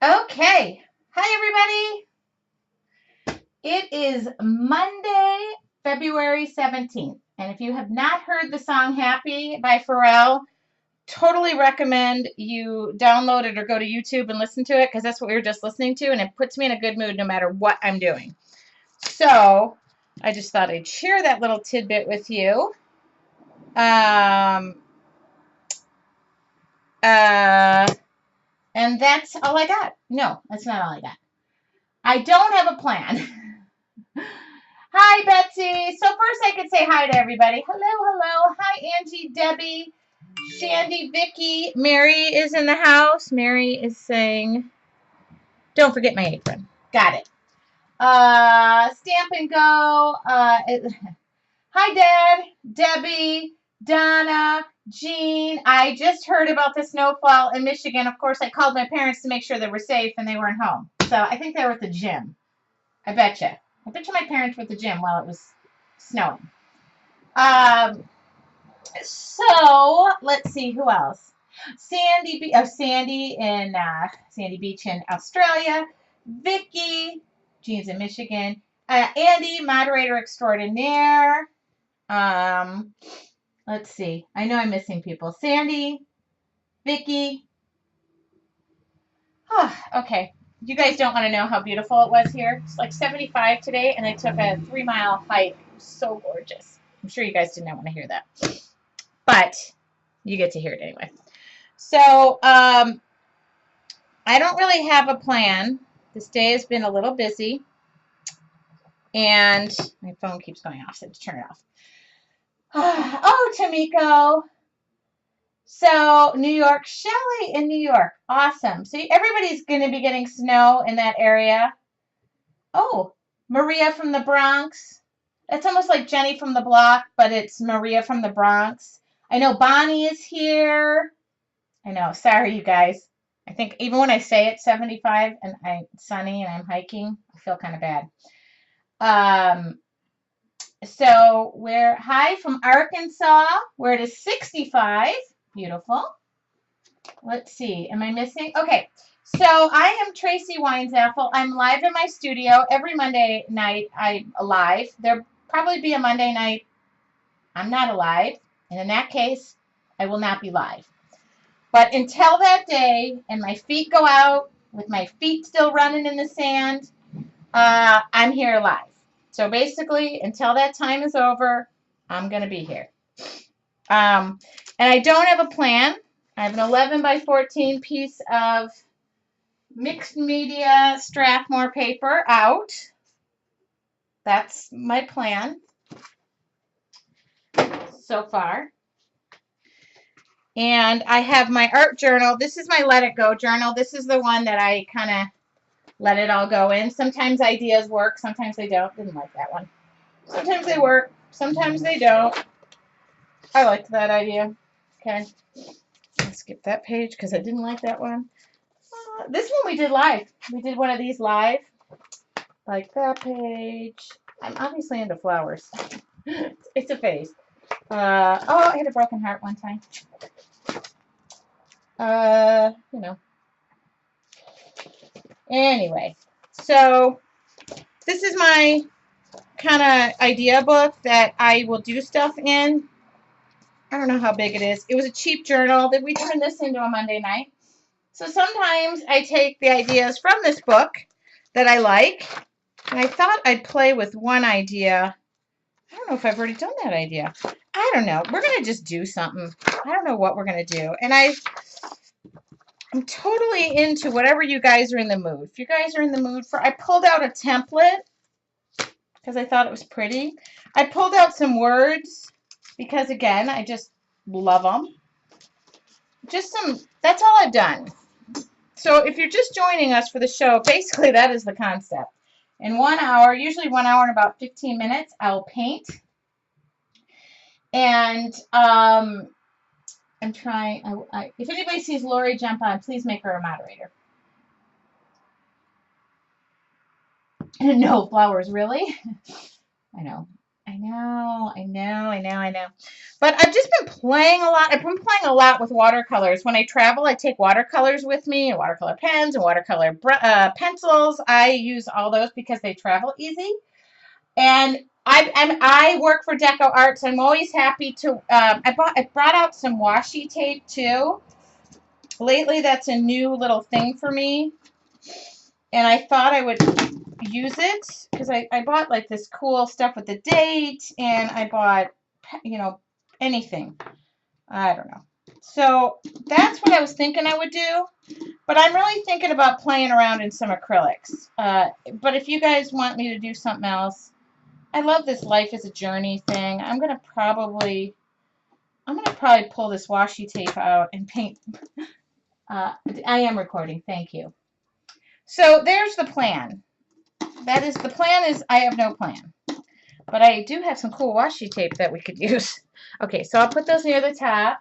Okay. Hi, everybody. It is Monday, February 17th. And if you have not heard the song Happy by Pharrell, totally recommend you download it or go to YouTube and listen to it because that's what we were just listening to. And it puts me in a good mood no matter what I'm doing. So I just thought I'd share that little tidbit with you. Um, and that's all I got. No, that's not all I got. I don't have a plan. Hi, Betsy. So first I could say hi to everybody. Hello, hello. Hi, Angie, Debbie, Shandy, Vicky. Mary is in the house. Mary is saying, don't forget my apron. Got it. Stamp and go. Hi, Dad, Debbie, Donna, Jean. I just heard about the snowfall in Michigan. Of course, I called my parents to make sure they were safe and they weren't home. So I think they were at the gym. I betcha. I bet you my parents were at the gym while it was snowing. So let's see who else. Sandy in Sandy Beach in Australia. Vicky, Jean's in Michigan. Andy, moderator extraordinaire. Let's see. I know I'm missing people. Sandy, Vicky. Oh, okay. You guys don't want to know how beautiful it was here. It's like 75 today, and I took a 3-mile hike. It was so gorgeous. I'm sure you guys didn't want to hear that, but you get to hear it anyway. So I don't really have a plan. This day has been a little busy, and my phone keeps going off, so I have to turn it off. Oh, Tamiko. So, New York, Shelley in New York. Awesome. So, everybody's going to be getting snow in that area. Oh, Maria from the Bronx. It's almost like Jenny from the block, but it's Maria from the Bronx. I know Bonnie is here. I know. Sorry, you guys. I think even when I say it's 75 and it's sunny and I'm hiking, I feel kind of bad. So, hi from Arkansas, where it is 65. Beautiful. Let's see. Am I missing? Okay. So I am Tracy Weinzapfel. I'm live in my studio every Monday night. I'm live. There'll probably be a Monday night I'm not alive. And in that case, I will not be live. But until that day, and my feet go out, with my feet still running in the sand, I'm here live. So basically, until that time is over, I'm going to be here. And I don't have a plan. I have an 11 by 14 piece of mixed media Strathmore paper out. That's my plan so far. And I have my art journal. This is my Let It Go journal. This is the one that I kind of let it all go in. Sometimes ideas work, sometimes they don't. Didn't like that one. Sometimes they work, sometimes they don't. I liked that idea. Okay. Let's skip that page because I didn't like that one. This one we did live. We did one of these live. Like that page. I'm obviously into flowers. It's a phase. Oh, I had a broken heart one time. You know. Anyway, so this is my kind of idea book that I will do stuff in. I don't know how big it is. It was a cheap journal that we turned this into a Monday night. So sometimes I take the ideas from this book that I like, and I thought I'd play with one idea. I don't know if I've already done that idea. I don't know. We're going to just do something. I don't know what we're going to do. And I'm totally into whatever you guys are in the mood. If you guys are in the mood for, I pulled out a template because I thought it was pretty. I pulled out some words because, again, I just love them. That's all I've done. So if you're just joining us for the show, basically that is the concept. In 1 hour, usually 1 hour and about 15 minutes, I'll paint. And I'm trying, if anybody sees Lori jump on, please make her a moderator. No flowers, really? I know. I know, I know, I know, I know. But I've just been playing a lot. I've been playing a lot with watercolors. When I travel, I take watercolors with me, and watercolor pens and watercolor pencils. I use all those because they travel easy. And I work for Deco Arts. I'm always happy to. I brought out some washi tape too. Lately, that's a new little thing for me, and I thought I would use it because I bought like this cool stuff with the date, and I bought, you know, anything. I don't know. So that's what I was thinking I would do. But I'm really thinking about playing around in some acrylics. But if you guys want me to do something else, I love this life is a journey thing. I'm gonna probably pull this washi tape out and paint. I am recording. Thank you. So there's the plan. The plan is I have no plan. But I do have some cool washi tape that we could use. Okay, so I'll put those near the top.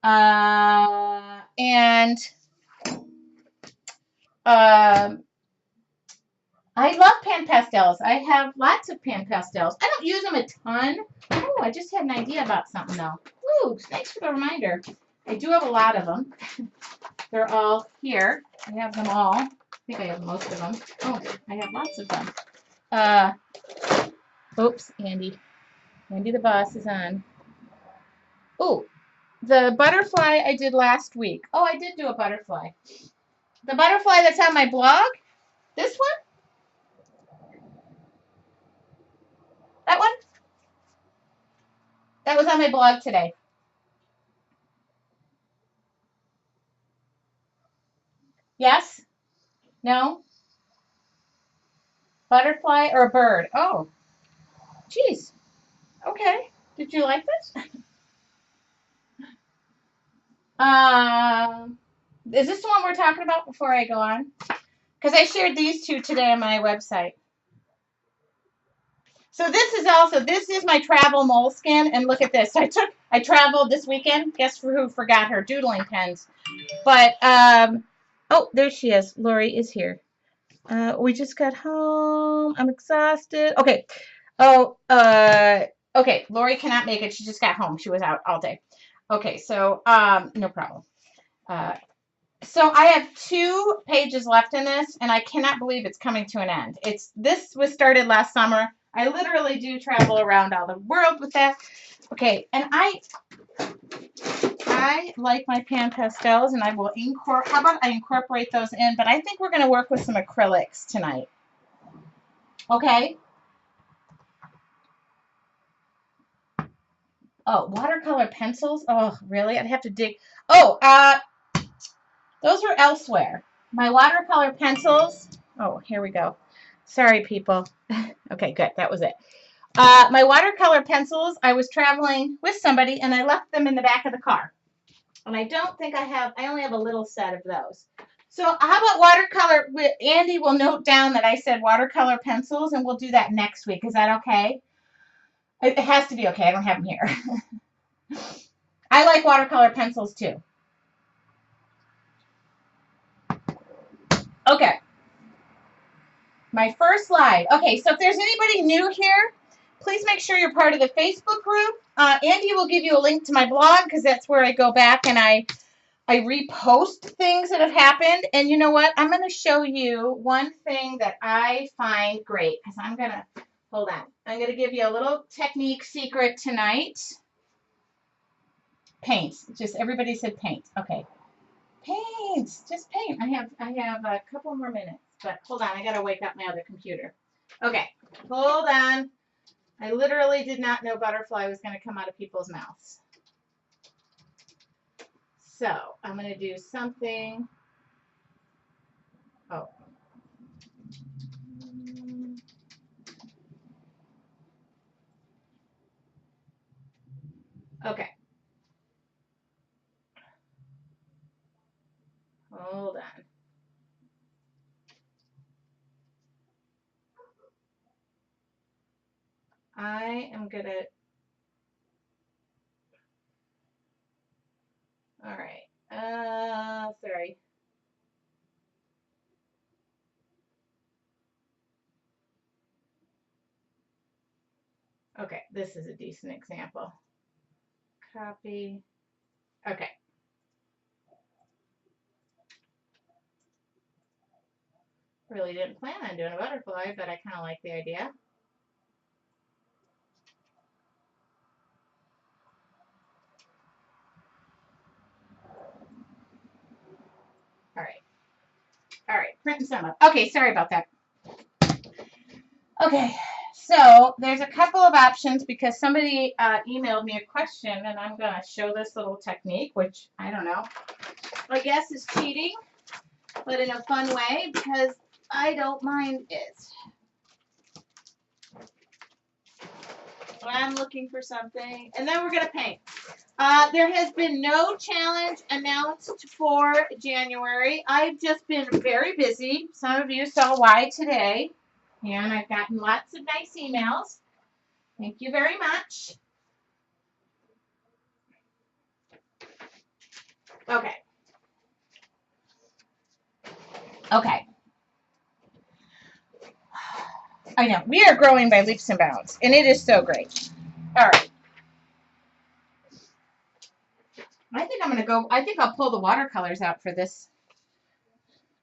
And I love pan pastels. I have lots of pan pastels. I don't use them a ton. Oh, I just had an idea about something though. Ooh, thanks for the reminder. I do have a lot of them. They're all here. I have them all. I think I have most of them. Oh, I have lots of them. Oops, Andy. Andy the boss is on. Oh, the butterfly I did last week. Oh, I did do a butterfly. The butterfly that's on my blog? This one? That one? That was on my blog today. Yes? No? Butterfly or a bird? Oh, geez. Okay. Did you like this? Um, is this the one we're talking about before I go on? Because I shared these two today on my website. So this is my travel moleskin, and look at this. I traveled this weekend. Guess who forgot her doodling pens? But oh, there she is. Lori is here. We just got home. I'm exhausted. Okay. Oh, okay. Lori cannot make it. She just got home. She was out all day. Okay, so no problem. Uh, so I have 2 pages left in this, and I cannot believe it's coming to an end. This was started last summer. I literally do travel around all the world with that. Okay, and I like my pan pastels, and I will how about I incorporate those in? But I think we're going to work with some acrylics tonight. Okay. Oh, watercolor pencils. Oh, really? I'd have to dig. Oh, those were elsewhere. My watercolor pencils. Oh, here we go. Sorry, people. Okay, good. That was it. My watercolor pencils, I was traveling with somebody, and I left them in the back of the car. And I don't think I only have a little set of those. So how about watercolor? Andy will note down that I said watercolor pencils, and we'll do that next week. Is that okay? It has to be okay. I don't have them here. I like watercolor pencils too. Okay. My first slide. Okay, so if there's anybody new here, please make sure you're part of the Facebook group. Andy will give you a link to my blog because that's where I go back and I repost things that have happened. And you know what? I'm going to show you one thing that I find great because hold on. I'm going to give you a little technique secret tonight. Paint. Just everybody said paint. Okay. Paint. Just paint. I have a couple more minutes, but hold on. I got to wake up my other computer. Okay. Hold on. I literally did not know butterfly was going to come out of people's mouths. So I'm going to do something. Oh. Okay. Hold on. I am going to. All right. Sorry. Okay, this is a decent example. Copy. Okay. Really didn't plan on doing a butterfly, but I kind of like the idea. All right. All right, printing some up. Okay, sorry about that. Okay, so there's a couple of options because somebody emailed me a question, and I'm going to show this little technique, which I don't know, I guess is cheating, but in a fun way because I don't mind it. I'm looking for something, and then we're going to paint. There has been no challenge announced for January. I've just been very busy. Some of you saw why today, and I've gotten lots of nice emails. Thank you very much. Okay. Okay. I know. We are growing by leaps and bounds, and it is so great. All right. I think I'll pull the watercolors out for this.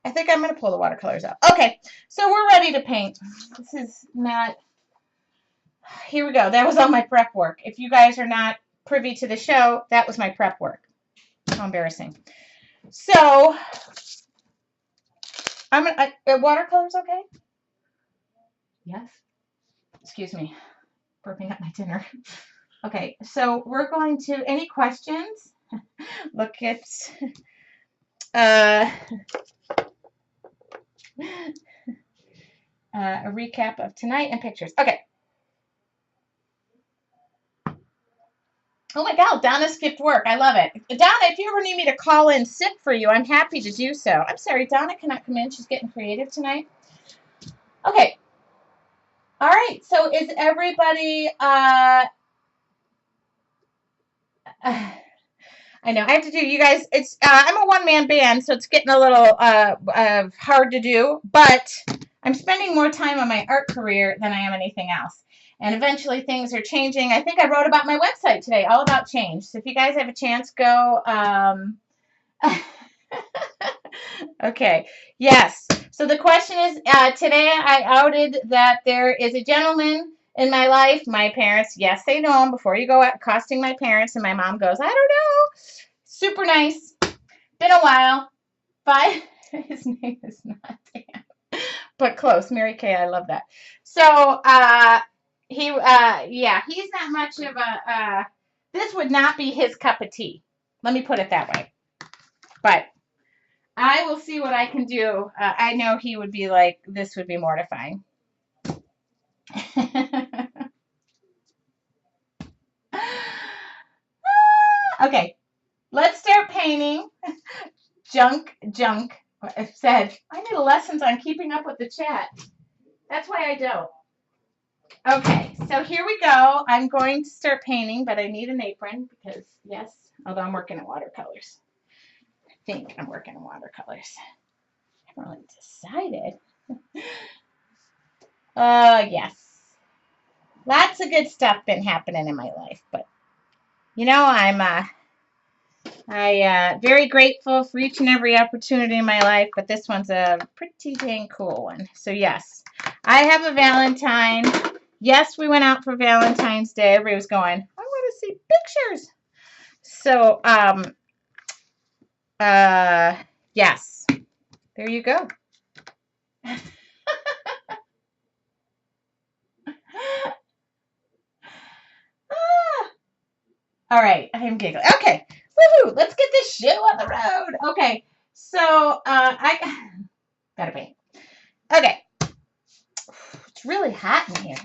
I think I'm going to pull the watercolors out. Okay. So we're ready to paint. This is not... Here we go. That was all my prep work. If you guys are not privy to the show, that was my prep work. How embarrassing. So, watercolors okay? Yes. Excuse me. Burping up my dinner. Okay, so we're going to, any questions? Look at a recap of tonight and pictures. Okay. Oh my God, Donna skipped work. I love it. Donna, if you ever need me to call in sick for you, I'm happy to do so. I'm sorry, Donna cannot come in. She's getting creative tonight. Okay. All right, so is everybody, I know, I have to do, you guys, it's, I'm a one-man band, so it's getting a little hard to do, but I'm spending more time on my art career than I am anything else. And eventually things are changing. I think I wrote about my website today, all about change. So if you guys have a chance, go. Okay. Yes. So the question is, today I outed that there is a gentleman in my life. My parents, yes, they know him before you go accosting my parents. And my mom goes, I don't know. Super nice. Been a while. His name is not Dan, but close. Mary Kay, I love that. So, yeah, he's not much of a, this would not be his cup of tea. Let me put it that way. But I will see what I can do. I know he would be like, this would be mortifying. Okay, let's start painting. Junk. I said, I need lessons on keeping up with the chat. That's why I don't. Okay, so here we go. I'm going to start painting, but I need an apron because, yes, although I'm working in watercolors. I think I'm working in watercolors. I haven't really decided. Yes. Lots of good stuff been happening in my life, but, you know, I'm very grateful for each and every opportunity in my life, but this one's a pretty dang cool one. So, yes, I have a Valentine. Yes, we went out for Valentine's Day. Everybody was going, I want to see pictures. So, yes, there you go. All right, I am giggling. Okay, woohoo! Let's get this show on the road. Okay, so I gotta paint. Okay, it's really hot in here.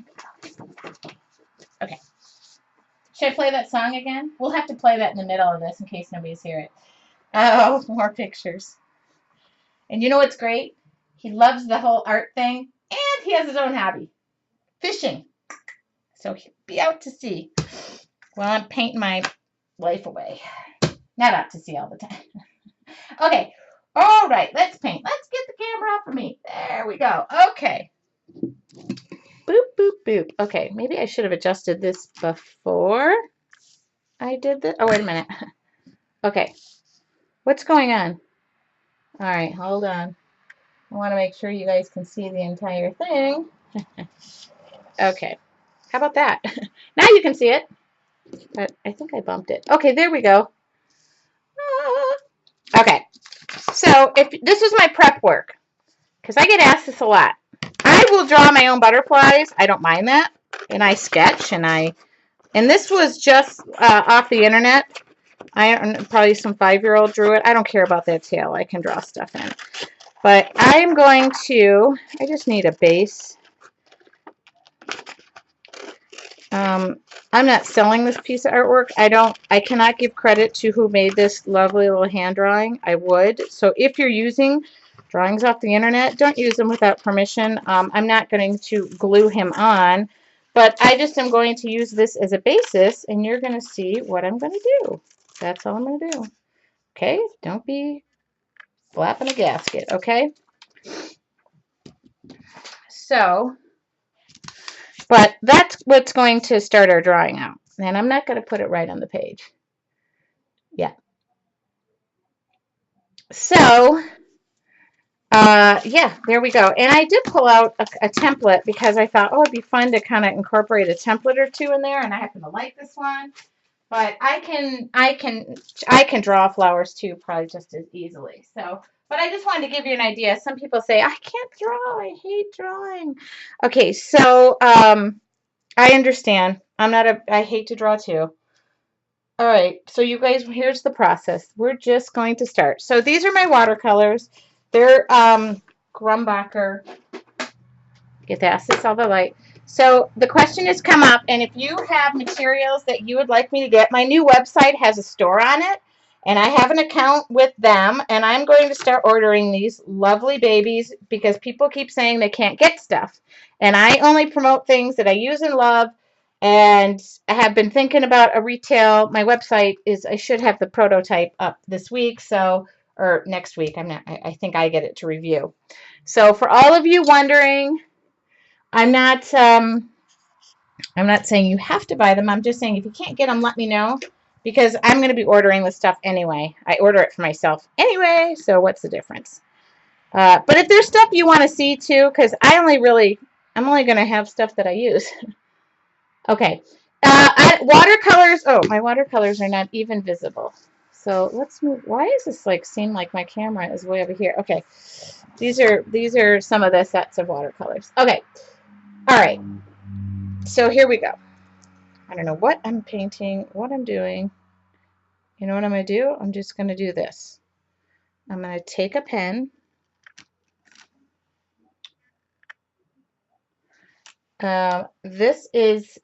Okay, should I play that song again? We'll have to play that in the middle of this in case nobody's hear it. Oh, more pictures. And you know what's great? He loves the whole art thing, and he has his own hobby, fishing. So he'll be out to sea while I'm painting my life away. Not out to sea all the time. Okay. All right. Let's paint. Let's get the camera off of me. There we go. Okay. Boop, boop, boop. Okay, maybe I should have adjusted this before I did this. Oh, wait a minute. Okay, what's going on? All right, hold on. I want to make sure you guys can see the entire thing. Okay, how about that? Now you can see it, but I think I bumped it. Okay, there we go. Okay, so if this is my prep work, because I get asked this a lot. I will draw my own butterflies. I don't mind that, and I sketch, and this was just off the internet. Probably some 5-year-old drew it. I don't care about that tail. I can draw stuff in. But I am going to, I just need a base. I'm not selling this piece of artwork. I cannot give credit to who made this lovely little hand drawing. I would. So if you're using drawings off the internet, don't use them without permission. I'm not going to glue him on, but I just am going to use this as a basis, and you're going to see what I'm going to do. That's all I'm going to do. Okay? Don't be flapping a gasket, okay? So, but that's what's going to start our drawing out. And I'm not going to put it right on the page. Yeah. So, yeah, there we go. And I did pull out a template because I thought, oh, it'd be fun to kind of incorporate a template or two in there. And I happen to like this one. But I can draw flowers too, probably just as easily. So, but I just wanted to give you an idea. Some people say, I can't draw. I hate drawing. Okay, so I understand. I hate to draw too. All right, so you guys, here's the process. We're just going to start. So these are my watercolors. They're Grumbacher. Get that, assist all the light. So the question has come up, and if you have materials that you would like me to get, my new website has a store on it, and I have an account with them, and I'm going to start ordering these lovely babies because people keep saying they can't get stuff. And I only promote things that I use and love, and I have been thinking about a retail. My website is, I should have the prototype up this week, or next week. I think I get it to review. So for all of you wondering, I'm not saying you have to buy them. I'm just saying if you can't get them, let me know, because I'm going to be ordering this stuff anyway. I order it for myself anyway, so what's the difference? But if there's stuff you want to see too, because I'm only going to have stuff that I use. Okay. Watercolors. Oh, my watercolors are not even visible. So let's move. Why is this seem like my camera is way over here? Okay. These are some of the sets of watercolors. Okay. All right. So here we go. I don't know what I'm painting, what I'm doing. You know what I'm going to do? I'm just going to do this. I'm going to take a pen. This is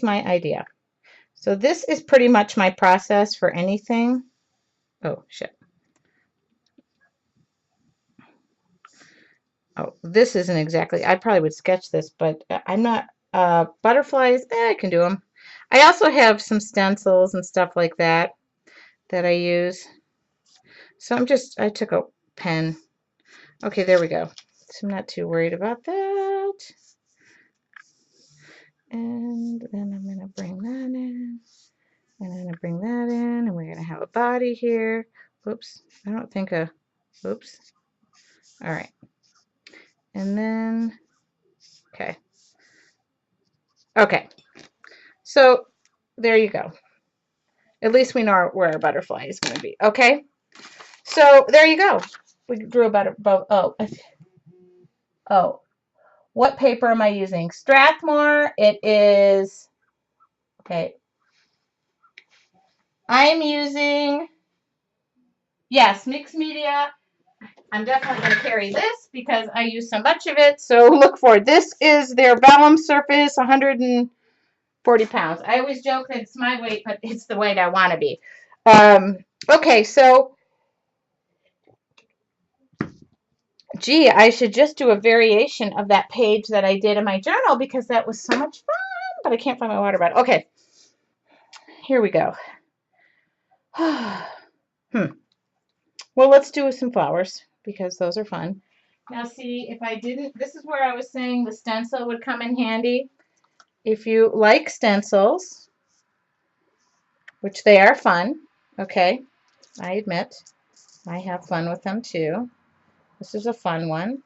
my idea. So this is pretty much my process for anything. Oh, shit. Oh, this isn't exactly, I probably would sketch this, but I'm not, butterflies, I can do them. I also have some stencils and stuff like that I use. So I took a pen. Okay, there we go. So I'm not too worried about that. And then I'm going to bring that in. And I'm going to bring that in. And we're going to have a body here. Whoops. I don't think whoops. All right. And then, okay. Okay. So there you go. At least we know where our butterfly is going to be. Okay. So there you go. We drew a butterfly. Oh. What paper am I using? Strathmore. It is, okay. I'm using, yes, mixed media. I'm definitely going to carry this because I use so much of it. So look for it. This is their vellum surface, 140 pounds. I always joke that it's my weight, but it's the weight I want to be. Okay, so, gee, I should just do a variation of that page that I did in my journal because that was so much fun, but I can't find my water bottle. Okay, here we go. Well, let's do some flowers because those are fun. Now see, if I didn't, this is where I was saying the stencil would come in handy. If you like stencils, which they are fun, okay, I admit, I have fun with them too. This is a fun one.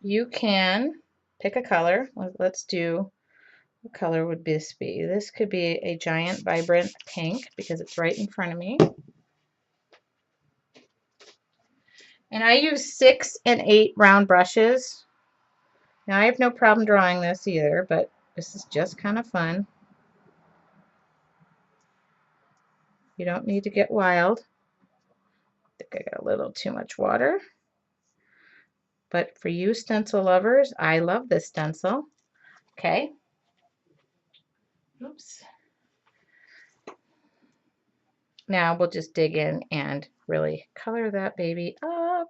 You can pick a color. Let's do, what color would this be? This could be a giant vibrant pink because it's right in front of me. And I use 6 and 8 round brushes. Now I have no problem drawing this either, but this is just kind of fun. You don't need to get wild. I think I got a little too much water. But for you stencil lovers, I love this stencil. Okay. Oops. Now we'll just dig in and really color that baby up.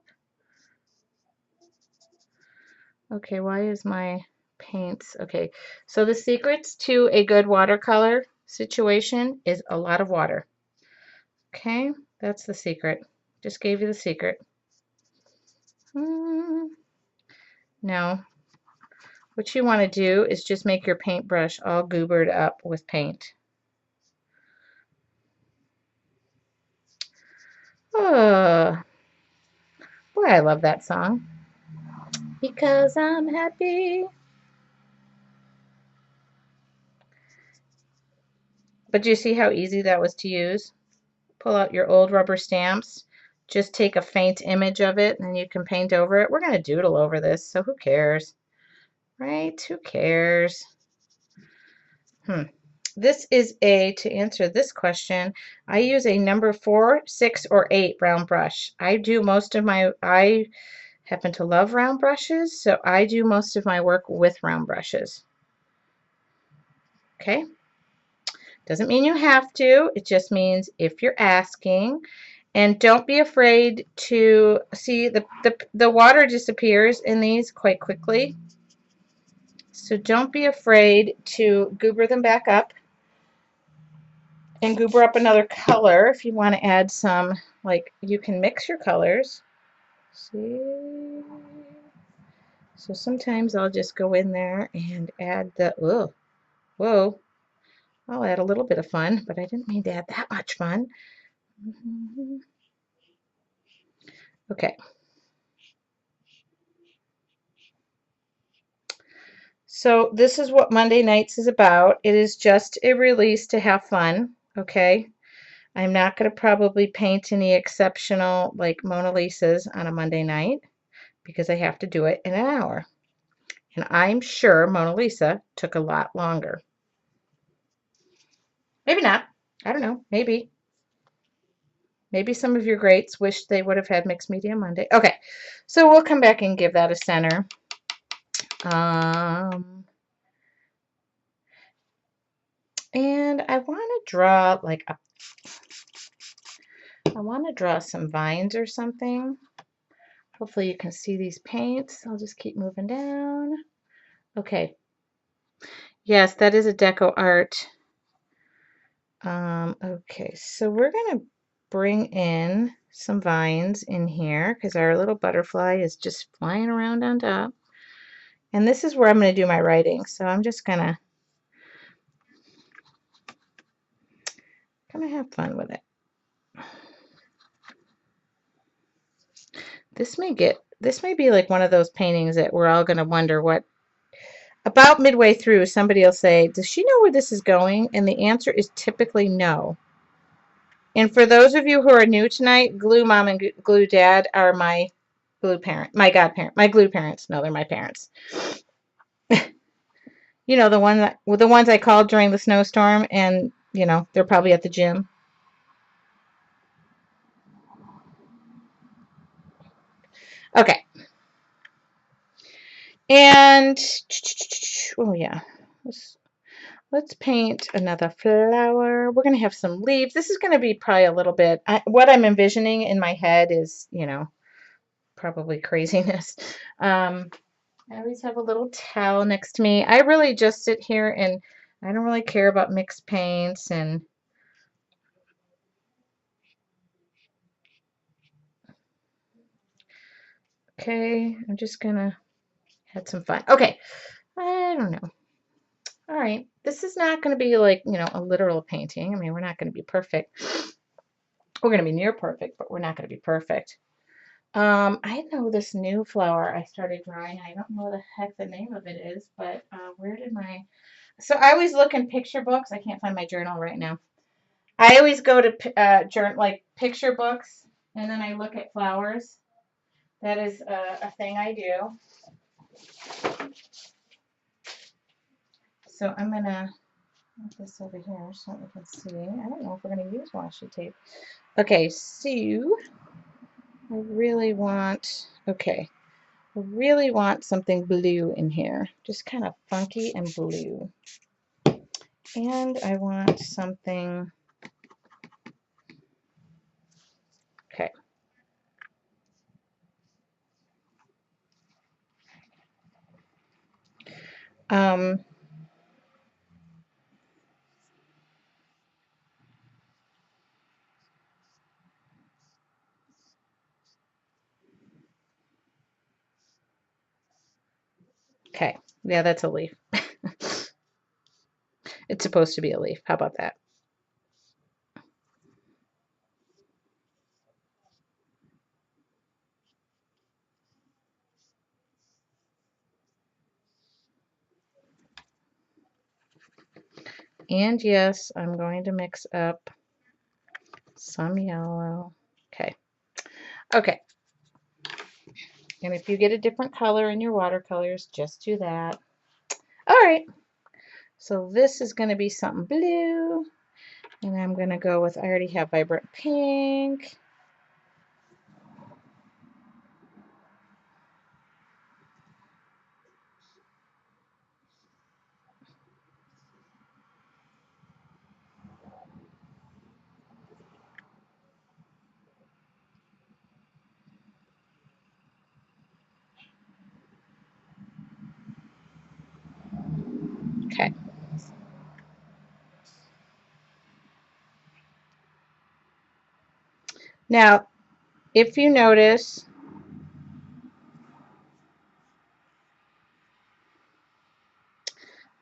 Okay, why is my paints? Okay, so the secrets to a good watercolor situation is a lot of water. Okay, that's the secret. Just gave you the secret. Now, what you want to do is just make your paintbrush all goobered up with paint. Oh, boy, I love that song. Because I'm happy. But do you see how easy that was to use? Pull out your old rubber stamps. Just take a faint image of it and you can paint over it. We're going to doodle over this, so who cares? Right? Who cares? This is to answer this question, I use a number 4, 6, or 8 round brush. I happen to love round brushes, so I do most of my work with round brushes. Okay? Doesn't mean you have to, it just means if you're asking. And don't be afraid to see the water disappears in these quite quickly. So don't be afraid to goober them back up and goober up another color if you want to add some, like you can mix your colors. See? So sometimes I'll just go in there and add whoa, I'll add a little bit of fun, but I didn't mean to add that much fun. Okay. So this is what Monday Nights is about. It is just a release to have fun, okay? I'm not going to probably paint any exceptional like Mona Lisa's on a Monday night because I have to do it in an hour. And I'm sure Mona Lisa took a lot longer. Maybe not. I don't know. Maybe. Maybe some of your greats wish they would have had Mixed Media Monday. Okay, so we'll come back and give that a center. And I want to draw like I want to draw some vines or something. Hopefully you can see these paints. I'll just keep moving down. Okay. Yes, that is a deco art. Okay, so we're going to bring in some vines in here because our little butterfly is just flying around on top. And this is where I'm going to do my writing. So I'm just going to have fun with it. This may be like one of those paintings that we're all going to wonder what. About midway through, somebody will say, does she know where this is going? And the answer is typically no. And for those of you who are new tonight, Glue Mom and Glue Dad are my glue parent, my godparent, my glue parents. No, they're my parents. You know, the ones I called during the snowstorm, and you know, they're probably at the gym. Okay. And oh yeah. Let's paint another flower. We're going to have some leaves. This is going to be probably a little bit, what I'm envisioning in my head is, you know, probably craziness. I always have a little towel next to me. I really just sit here and I don't really care about mixed paints and Okay, I'm just gonna have some fun. Okay, I don't know. All right, this is not going to be like, you know, a literal painting. I mean, we're not going to be perfect. We're going to be near perfect, but we're not going to be perfect. I know this new flower I started drawing. I don't know the heck the name of it is, but where did my... So I always look in picture books. I can't find my journal right now. I always go to like picture books, and then I look at flowers. That is a thing I do. So I'm gonna put this over here so we can see. I don't know if we're gonna use washi tape. Okay, so I really want, okay, I really want something blue in here, just kind of funky and blue. And I want something, okay. Um, okay, yeah, that's a leaf. It's supposed to be a leaf. How about that? And yes, I'm going to mix up some yellow. Okay. Okay. And if you get a different color in your watercolors, just do that. All right. So this is going to be something blue. And I'm going to go with, I already have vibrant pink. Okay. Now, if you notice,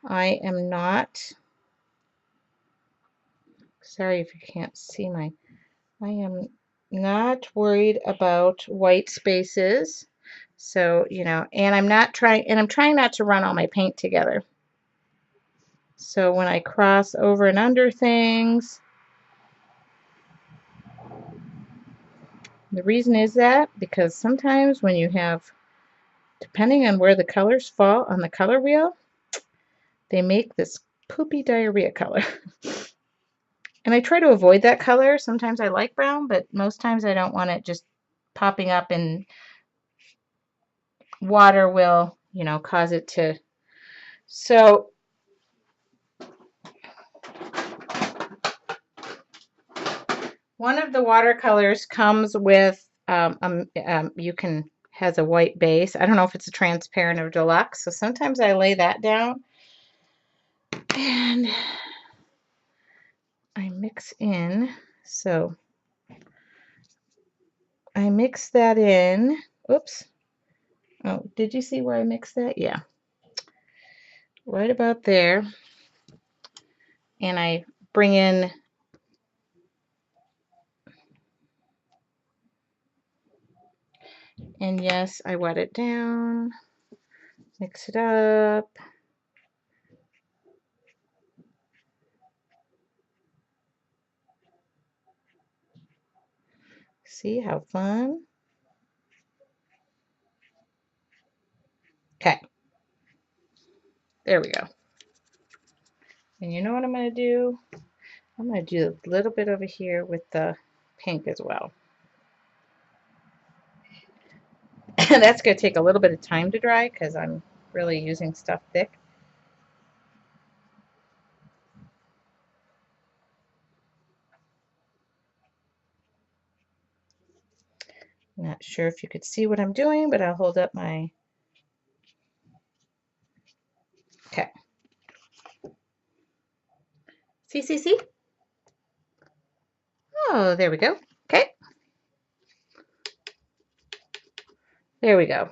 I am not, sorry if you can't see I am not worried about white spaces. So, you know, and I'm trying not to run all my paint together. So when I cross over and under things, the reason is that because sometimes when you have, depending on where the colors fall on the color wheel, they make this poopy diarrhea color. And I try to avoid that color. Sometimes I like brown, but most times I don't want it just popping up, and water will, you know, cause it to. So one of the watercolors comes with, you can, has a white base. I don't know if it's a transparent or deluxe. So sometimes I lay that down and I mix in. So I mix that in. Oops. Oh, did you see where I mixed that? Yeah. Right about there. And I bring in, and yes, I wet it down, mix it up. See how fun? Okay. There we go. And you know what I'm going to do? I'm going to do a little bit over here with the pink as well. That's going to take a little bit of time to dry because I'm really using stuff thick. Not sure if you could see what I'm doing, but I'll hold up my... Okay. See? Oh, there we go. Okay. There we go.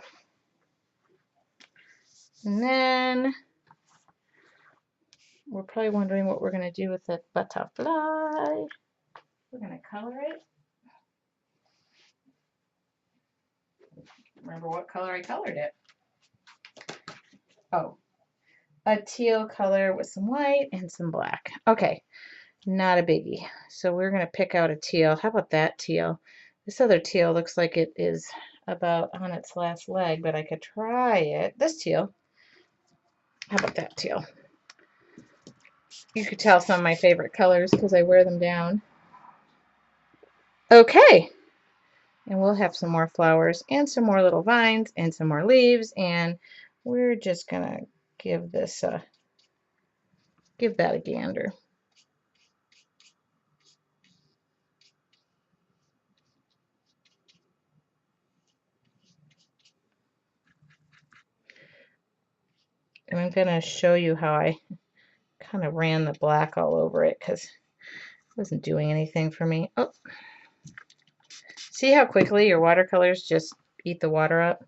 And then we're probably wondering what we're going to do with the butterfly. We're going to color it. Remember what color I colored it. Oh, a teal color with some white and some black. Okay, not a biggie. So we're going to pick out a teal. How about that teal? This other teal looks like it is about on its last leg, but I could try it. This teal. How about that teal? You could tell some of my favorite colors because I wear them down. Okay. And we'll have some more flowers and some more little vines and some more leaves, and we're just gonna give this give that a gander. And I'm gonna show you how I kind of ran the black all over it because it wasn't doing anything for me. Oh, see how quickly your watercolors just eat the water up?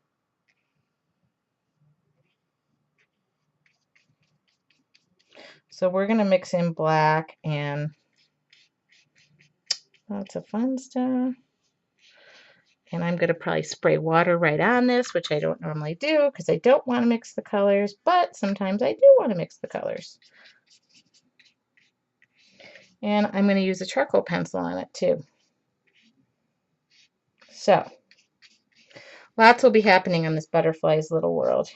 So we're gonna mix in black and lots of fun stuff. And I'm going to probably spray water right on this, which I don't normally do because I don't want to mix the colors, but sometimes I do want to mix the colors. And I'm going to use a charcoal pencil on it too. So, lots will be happening on this butterfly's little world.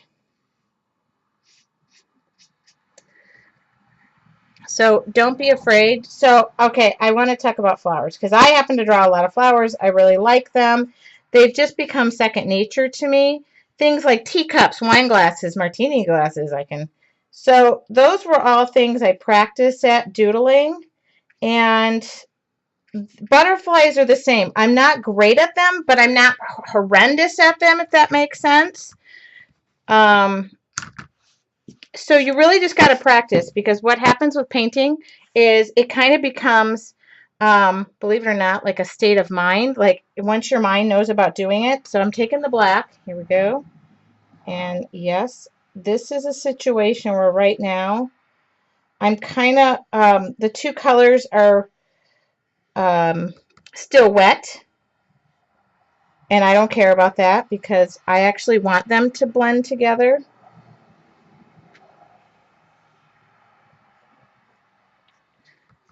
So, don't be afraid. So, okay, I want to talk about flowers because I happen to draw a lot of flowers. I really like them. They've just become second nature to me. Things like teacups, wine glasses, martini glasses, So, those were all things I practiced at doodling. And butterflies are the same. I'm not great at them, but I'm not horrendous at them, if that makes sense. So you really just got to practice because what happens with painting is it kind of becomes, believe it or not, like a state of mind. Like once your mind knows about doing it. So I'm taking the black. Here we go. And yes, this is a situation where right now I'm kind of, the two colors are still wet. And I don't care about that because I actually want them to blend together.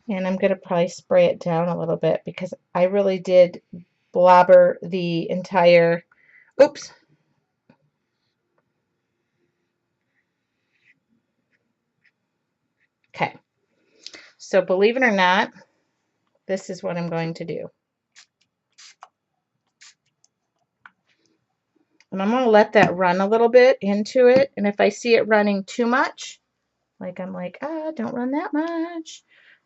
And I'm going to probably spray it down a little bit because I really did blobber the entire, oops. Okay. So believe it or not, this is what I'm going to do. And I'm going to let that run a little bit into it. And if I see it running too much, like I'm like, don't run that much.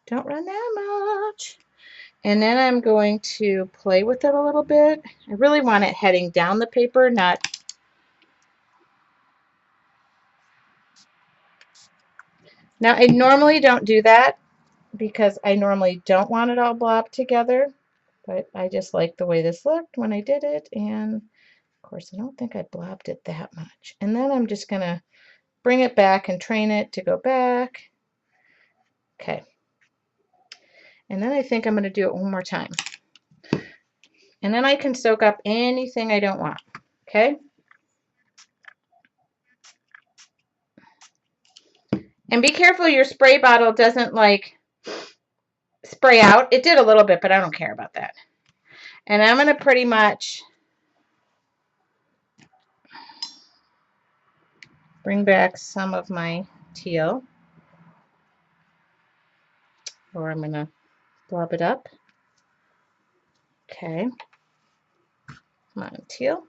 Don't run that much. And then I'm going to play with it a little bit. I really want it heading down the paper, not. Now, I normally don't do that because I normally don't want it all blobbed together. But I just like the way this looked when I did it. And of course, I don't think I blobbed it that much. And then I'm just going to bring it back and train it to go back. Okay. And then I think I'm going to do it one more time. And then I can soak up anything I don't want. Okay. And be careful your spray bottle doesn't like spray out. It did a little bit, but I don't care about that. And I'm going to pretty much bring back some of my teal. Or I'm going to blob it up. Okay. Come on, teal.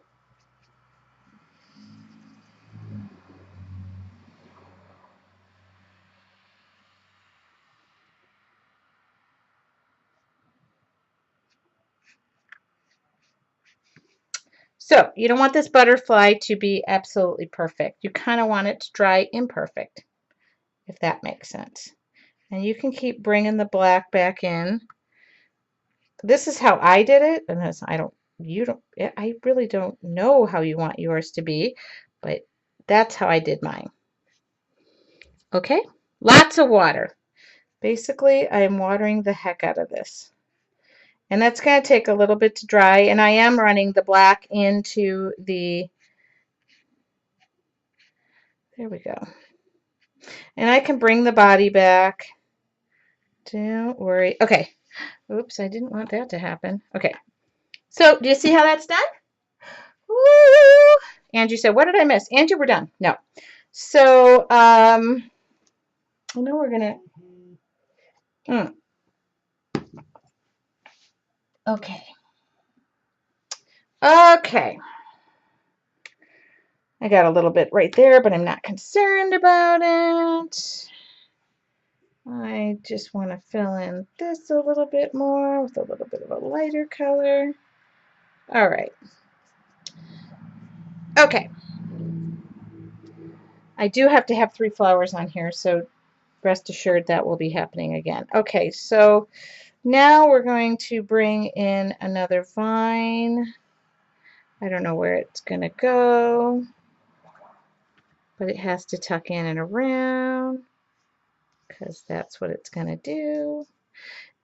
So you don't want this butterfly to be absolutely perfect. You kind of want it to dry imperfect, if that makes sense. And you can keep bringing the black back in. This is how I did it, and I don't you don't, I really don't know how you want yours to be, but that's how I did mine. Okay, lots of water. Basically, I'm watering the heck out of this. And that's going to take a little bit to dry, and I am running the black into the, there we go. And I can bring the body back. Don't worry. Okay. Oops, I didn't want that to happen. Okay. So, do you see how that's done? Woo! Angie said, what did I miss? Angie, we're done. No. So, I know we're going to, okay. Okay. I got a little bit right there, but I'm not concerned about it. I just want to fill in this a little bit more with a little bit of a lighter color. All right. Okay. I do have to have 3 flowers on here, so rest assured that will be happening again. Okay, so now we're going to bring in another vine. I don't know where it's going to go, but it has to tuck in and around because that's what it's going to do.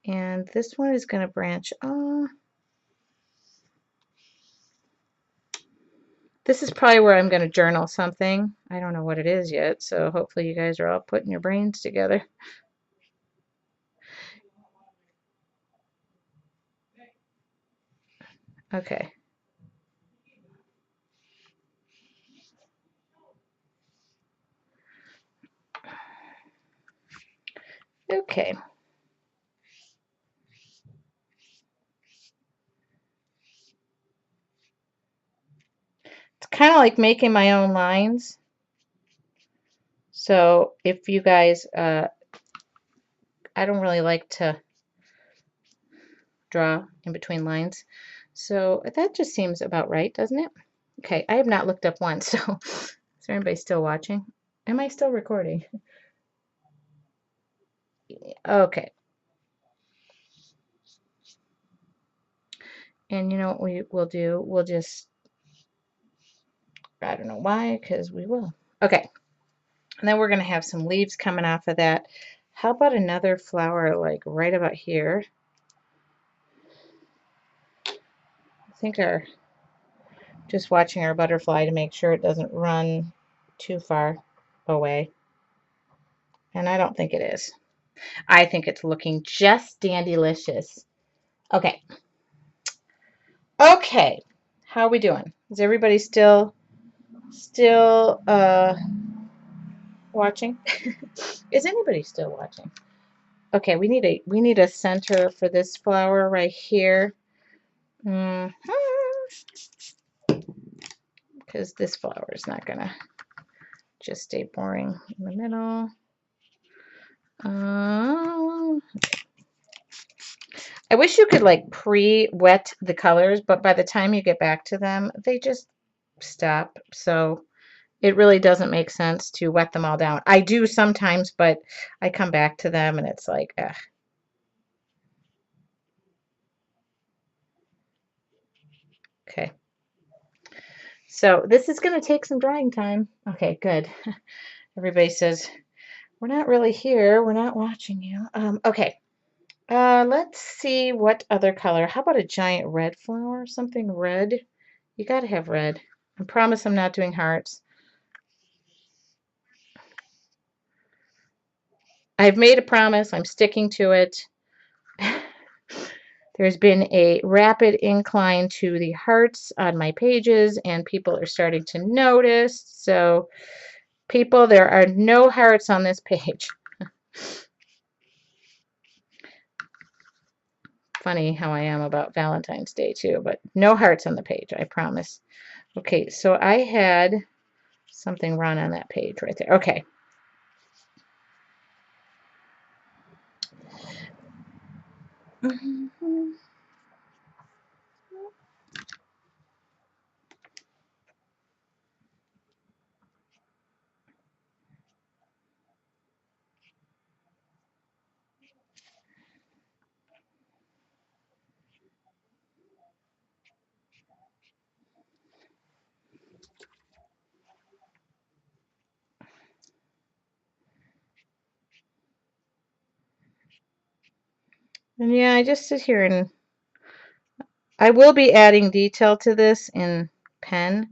And this one is going to branch off. This is probably where I'm going to journal something. I don't know what it is yet, so hopefully you guys are all putting your brains together. Okay. Okay. It's kind of like making my own lines. So if you guys, I don't really like to draw in between lines. So that just seems about right, doesn't it? Okay, I have not looked up once, so is there anybody still watching? Am I still recording? Okay. And you know what we will do? We'll just, I don't know why, because we will. Okay. And then we're going to have some leaves coming off of that. How about another flower like right about here? I think just watching our butterfly to make sure it doesn't run too far away. And I don't think it is. I think it's looking just dandylicious. Okay. Okay. How are we doing? Is everybody still watching? Is anybody still watching? Okay, we need a center for this flower right here. Because this flower is not gonna just stay boring in the middle. I wish you could like pre-wet the colors, but by the time you get back to them, they just stop. So it really doesn't make sense to wet them all down. I do sometimes, but I come back to them and it's like, ugh. Okay. So this is going to take some drying time. Okay, good. Everybody says, we're not really here. We're not watching you. Okay. Let's see what other color. How about a giant red flower? Something red. You got to have red. I promise I'm not doing hearts. I've made a promise. I'm sticking to it. There's been a rapid incline to the hearts on my pages, and people are starting to notice. So, people, there are no hearts on this page. Funny how I am about Valentine's Day, too, but no hearts on the page, I promise. Okay, so I had something run on that page right there. Okay. And yeah, I just sit here and I will be adding detail to this in pen.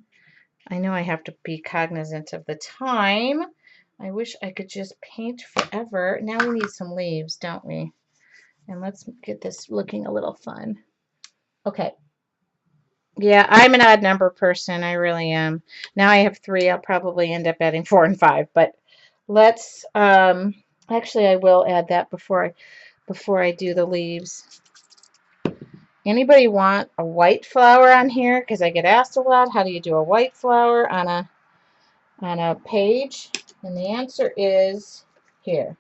I know I have to be cognizant of the time. I wish I could just paint forever. Now we need some leaves, don't we? And let's get this looking a little fun. Okay. Yeah, I'm an odd number person. I really am. Now I have 3. I'll probably end up adding 4 and 5. But let's actually I will add that before I do the leaves. Anybody want a white flower on here? Because I get asked a lot, how do you do a white flower on a page? And the answer is here.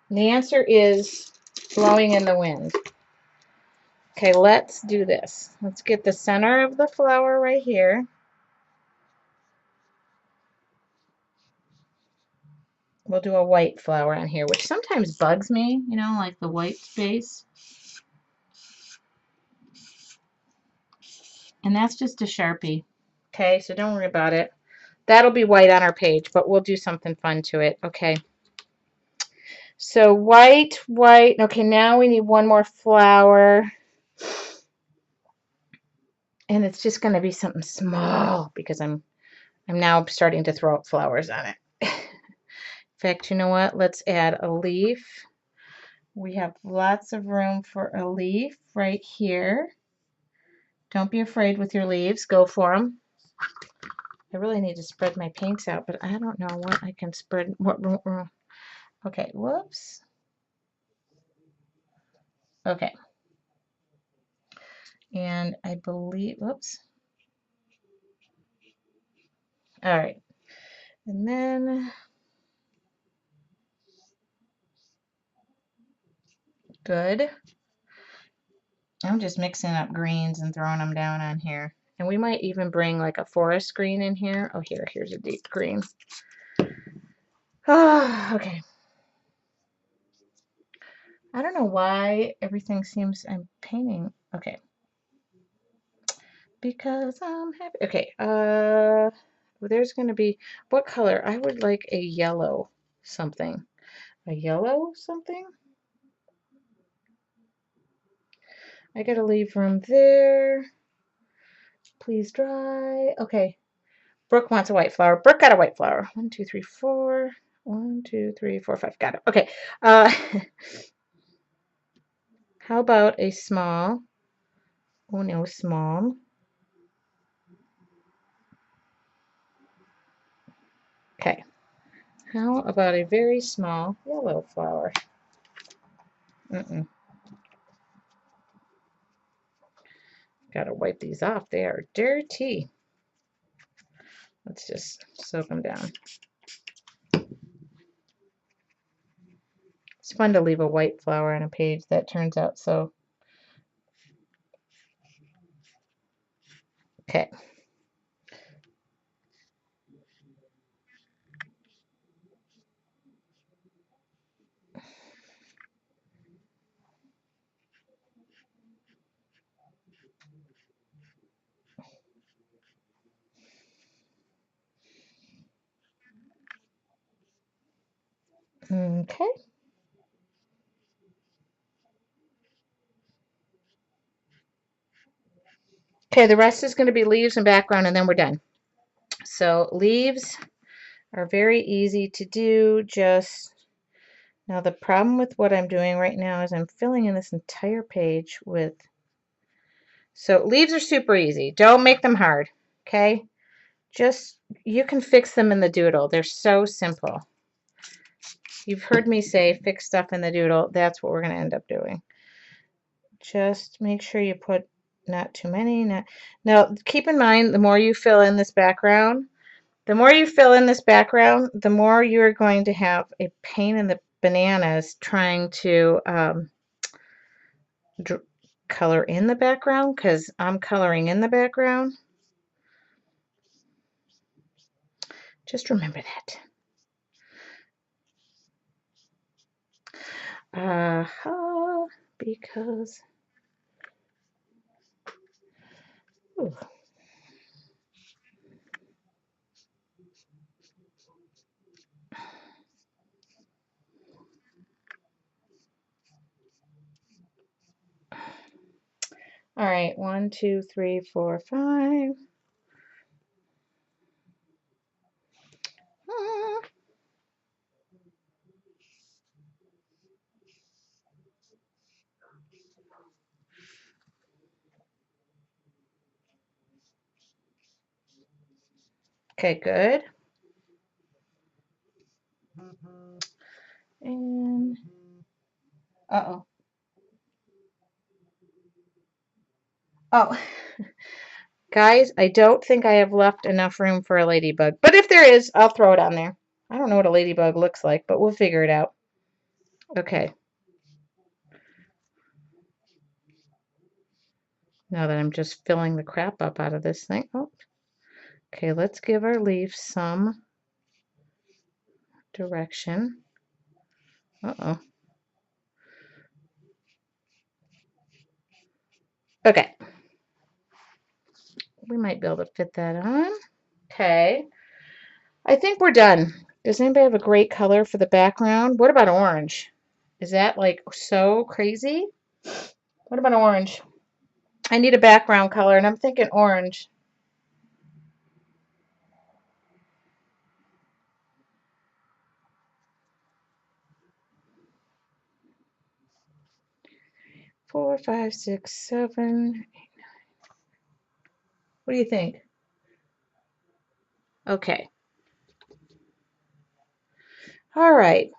And the answer is blowing in the wind. Okay, let's do this. Let's get the center of the flower right here. We'll do a white flower on here, which sometimes bugs me, you know, like the white space. And that's just a Sharpie. Okay, so don't worry about it. That'll be white on our page, but we'll do something fun to it. Okay. So white, white. Okay, now we need one more flower. And it's just going to be something small because I'm now starting to throw up flowers on it. In fact, you know what? Let's add a leaf. We have lots of room for a leaf right here. Don't be afraid with your leaves. Go for them. I really need to spread my paints out, but I don't know what I can spread. Okay, whoops. Okay. And I believe, whoops. All right. And then, good. I'm just mixing up greens and throwing them down on here. And we might even bring like a forest green in here. Oh, here's a deep green. Oh, okay. I don't know why everything seems I'm painting. Okay. Because I'm happy. Okay. There's going to be, what color? I would like a yellow something. A yellow something? I got to leave room there. Please dry. Okay. Brooke wants a white flower. Brooke got a white flower. 1, 2, 3, 4. 1, 2, 3, 4, 5. Got it. Okay. How about a small? Oh no, small. Okay. How about a very small yellow flower? Gotta wipe these off. They are dirty. Let's just soak them down. It's fun to leave a white flower on a page. That turns out so. Okay. Okay. Okay, the rest is going to be leaves and background, and then we're done. So leaves are very easy to do. Now the problem with what I'm doing right now is I'm filling in this entire page with, so leaves are super easy. Don't make them hard, okay? Just, you can fix them in the doodle. They're so simple. You've heard me say fix stuff in the doodle. That's what we're going to end up doing. Just make sure you put not too many. Now, keep in mind, the more you fill in this background, the more you're going to have a pain in the bananas trying to color in the background, because I'm coloring in the background. Just remember that. Because ooh, All right, 1, 2, 3, 4, 5. Okay, good. And uh-oh. Oh, guys, I don't think I have left enough room for a ladybug. But if there is, I'll throw it on there. I don't know what a ladybug looks like, but we'll figure it out. Okay. Now that I'm just filling the crap up out of this thing. Oh, okay, let's give our leaf some direction. Uh-oh. Okay. We might be able to fit that on. Okay. I think we're done. Does anybody have a great color for the background? What about orange? Is that like so crazy? What about orange? I need a background color, and I'm thinking orange. Four, five, six, seven. What do you think? Okay. All right.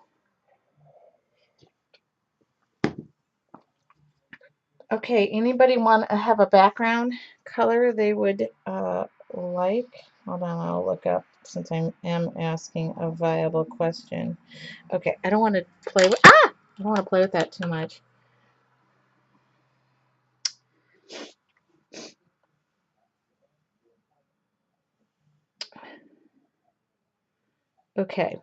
Okay, anybody want to have a background color they would like? Hold on, I'll look up since I am asking a viable question. Okay, I don't want to play with I don't want to play with that too much. Okay.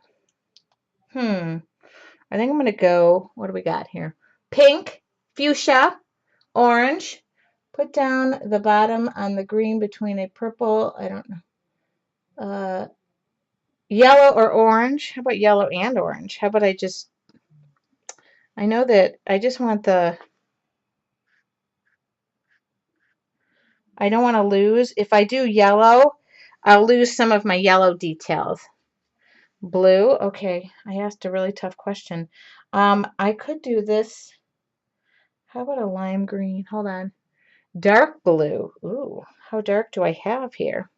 I think I'm going to go, what do we got here? Pink, fuchsia, orange. Put down the bottom on the green between a purple, I don't know, yellow or orange. How about yellow and orange? How about I know that I just want I don't want to lose. If I do yellow, I'll lose some of my yellow details. Blue, okay. I asked a really tough question. I could do this. How about a lime green? Hold on. Dark blue. Ooh, how dark do I have here?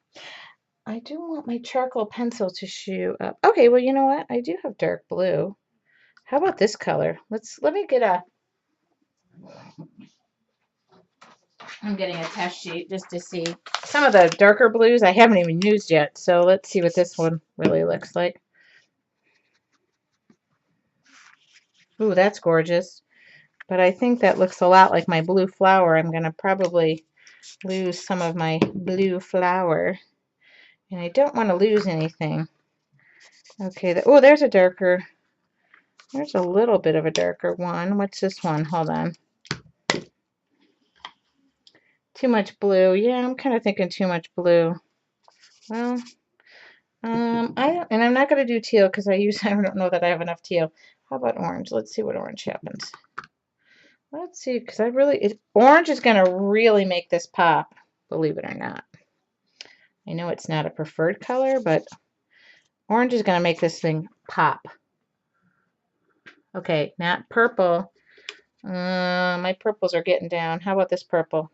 I do want my charcoal pencil to show up. Okay, well, you know what? I do have dark blue. How about this color? Let me get I'm getting a test sheet just to see. Some of the darker blues I haven't even used yet, so let's see what this one really looks like. Ooh, that's gorgeous. But I think that looks a lot like my blue flower. I'm going to probably lose some of my blue flower. And I don't want to lose anything. Okay, oh, there's a little bit of a darker one. What's this one? Hold on. Too much blue. Yeah, I'm kind of thinking too much blue. Well, and I'm not going to do teal because I don't know that I have enough teal. How about orange? Let's see what orange happens. Let's see, because orange is going to really make this pop, believe it or not. I know it's not a preferred color, but orange is going to make this thing pop. Okay, not purple. My purples are getting down. How about this purple?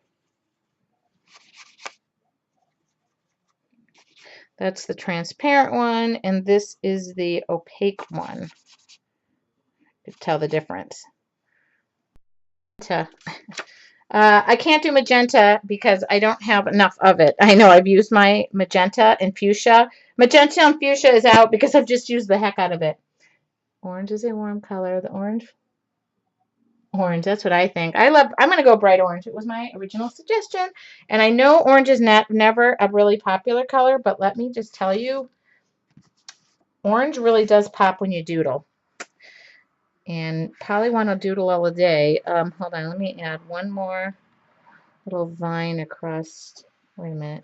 That's the transparent one, and this is the opaque one. You can tell the difference. I can't do magenta because I don't have enough of it. I know I've used my magenta and fuchsia. Magenta and fuchsia is out because I've just used the heck out of it. Orange is a warm color. The orange, that's what I think. I'm going to go bright orange. It was my original suggestion. And I know orange is never a really popular color, but let me just tell you, orange really does pop when you doodle. And probably want to doodle all day. Hold on, let me add one more little vine across. Wait a minute.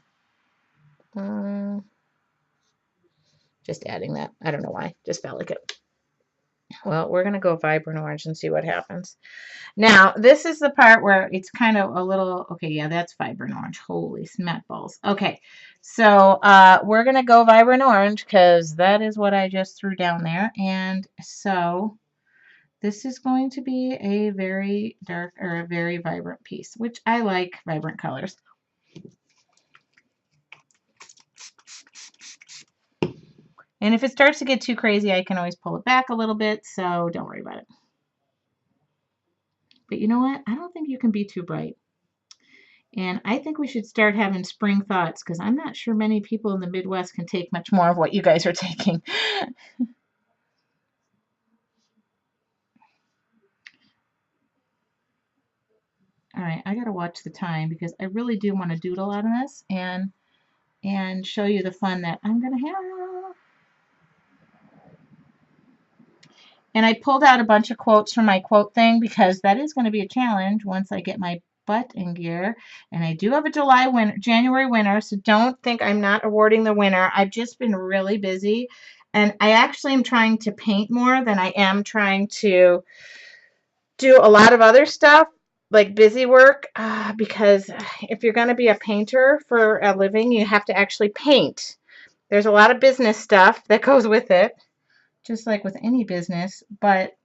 Just adding that. I don't know why. Just felt like it. Well, we're going to go vibrant orange and see what happens. Now, this is the part where it's kind of a little, okay, yeah, that's vibrant orange. Holy smack balls. Okay, so we're going to go vibrant orange because that is what I just threw down there. And so this is going to be a very dark or a very vibrant piece, which I like vibrant colors. And if it starts to get too crazy, I can always pull it back a little bit, so don't worry about it. But you know what? I don't think you can be too bright. And I think we should start having spring thoughts because I'm not sure many people in the Midwest can take much more of what you guys are taking. All right, I got to watch the time because I really do want to doodle on this and show you the fun that I'm going to have. And I pulled out a bunch of quotes from my quote thing because that is going to be a challenge once I get my butt in gear. And I do have a January winner, so don't think I'm not awarding the winner. I've just been really busy. And I actually am trying to paint more than I am trying to do a lot of other stuff, like busy work, because if you're going to be a painter for a living, you have to actually paint. There's a lot of business stuff that goes with it, just like with any business, but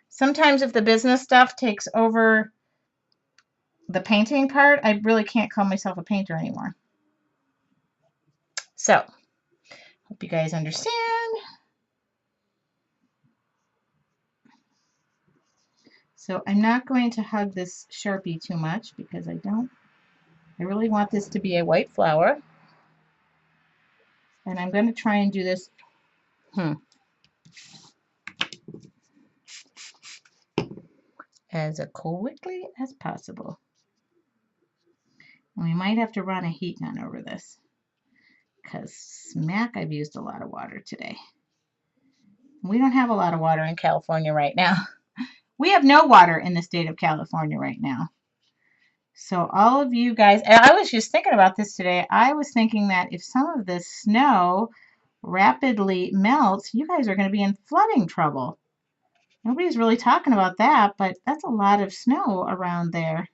sometimes if the business stuff takes over the painting part, I really can't call myself a painter anymore. So, hope you guys understand. So I'm not going to hug this Sharpie too much because I really want this to be a white flower. And I'm going to try and do this as quickly as possible. And we might have to run a heat gun over this because smack, I've used a lot of water today. We don't have a lot of water in California right now. We have no water in the state of California right now. So all of you guys, and I was just thinking about this today. I was thinking that if some of this snow rapidly melts, you guys are going to be in flooding trouble. Nobody's really talking about that, but that's a lot of snow around there.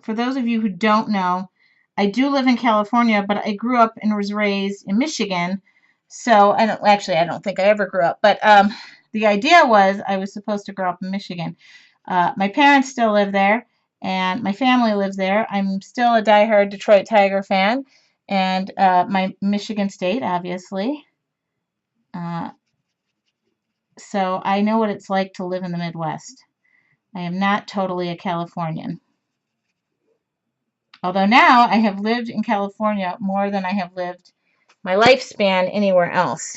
For those of you who don't know, I do live in California, but I grew up and was raised in Michigan. So I don't think I ever grew up, but the idea was I was supposed to grow up in Michigan. My parents still live there, and my family lives there. I'm still a diehard Detroit Tiger fan, and my Michigan State, obviously. So I know what it's like to live in the Midwest. I am not totally a Californian. Although now I have lived in California more than I have lived my lifespan anywhere else.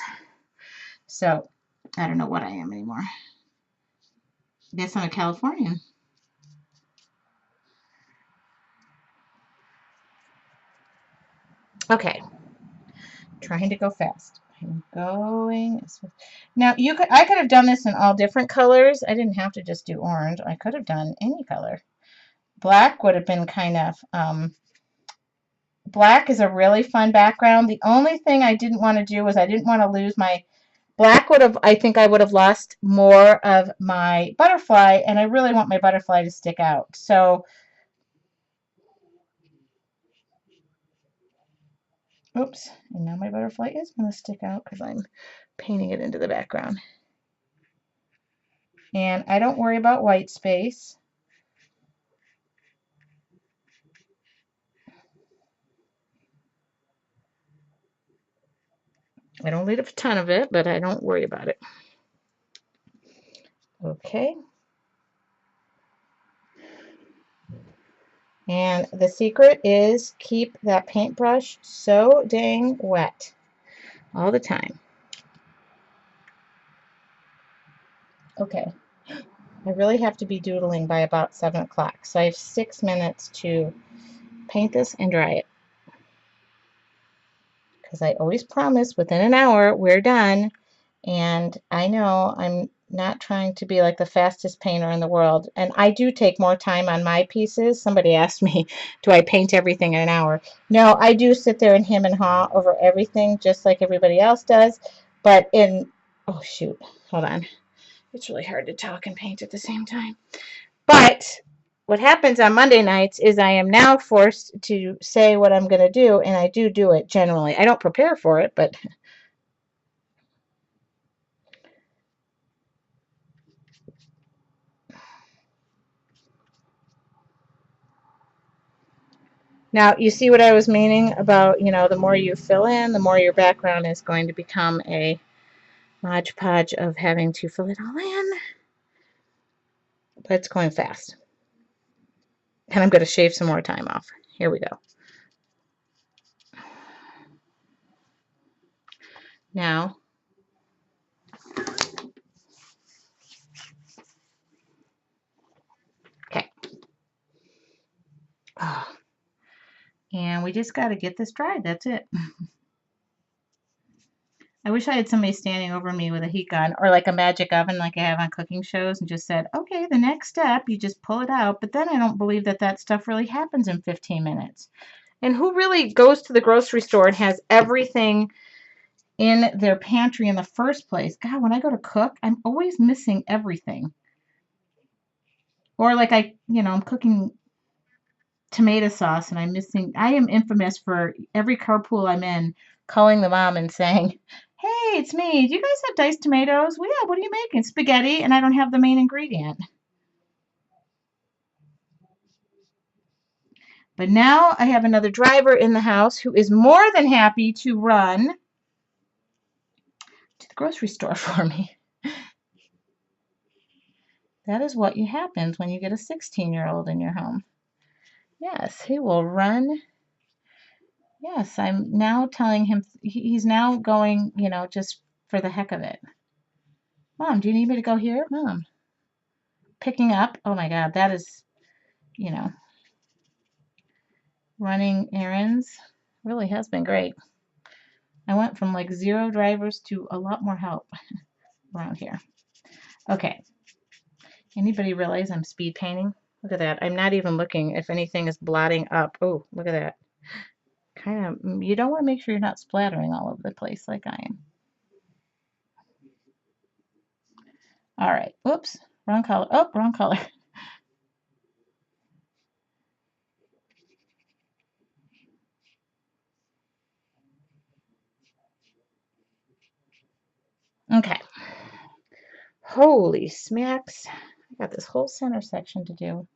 So I don't know what I am anymore. I guess I'm a Californian. Okay. Trying to go fast. I'm going. Now I could have done this in all different colors. I didn't have to just do orange. I could have done any color. Black would have been kind of black is a really fun background. The only thing I didn't want to do was I didn't want to lose my black I think I would have lost more of my butterfly, and I really want my butterfly to stick out. So, oops, and now my butterfly is going to stick out because I'm painting it into the background. And I don't worry about white space. I don't need a ton of it, but I don't worry about it. Okay. And the secret is keep that paintbrush so dang wet all the time. Okay. I really have to be doodling by about 7 o'clock, so I have 6 minutes to paint this and dry it. Because I always promise within an hour we're done, and I know I'm not trying to be like the fastest painter in the world, and I do take more time on my pieces. Somebody asked me, do I paint everything in an hour? No, I do sit there and hem and haw over everything just like everybody else does, but in oh shoot, hold on. It's really hard to talk and paint at the same time. But what happens on Monday nights is I am now forced to say what I'm going to do, and I do it generally. I don't prepare for it, but now you see what I was meaning about, you know, the more you fill in, the more your background is going to become a hodgepodge of having to fill it all in. But it's going fast. And I'm going to shave some more time off. Here we go. Now, okay. Oh, and we just got to get this dried. That's it. I wish I had somebody standing over me with a heat gun or like a magic oven like I have on cooking shows and just said, okay, the next step, you just pull it out. But then I don't believe that that stuff really happens in 15 minutes. And who really goes to the grocery store and has everything in their pantry in the first place? God, when I go to cook, I'm always missing everything. Or like I'm cooking tomato sauce and I am infamous for every carpool I'm in calling the mom and saying, hey, it's me. Do you guys have diced tomatoes? Well, yeah, what are you making? Spaghetti, and I don't have the main ingredient. But now I have another driver in the house who is more than happy to run to the grocery store for me. That is what happens when you get a 16-year-old in your home. Yes, he will run. Yes, I'm now telling him he's now going, just for the heck of it. Mom, do you need me to go here? Mom. Picking up. Oh my God, that is, you know, running errands really has been great. I went from like 0 drivers to a lot more help around here. Okay. Anybody realize I'm speed painting? Look at that. I'm not even looking if anything is blotting up. Oh, look at that. Kind of, you don't want to make sure you're not splattering all over the place like I am. All right. Oops. Wrong color. Oh, wrong color. Okay. Holy smacks. I got this whole center section to do.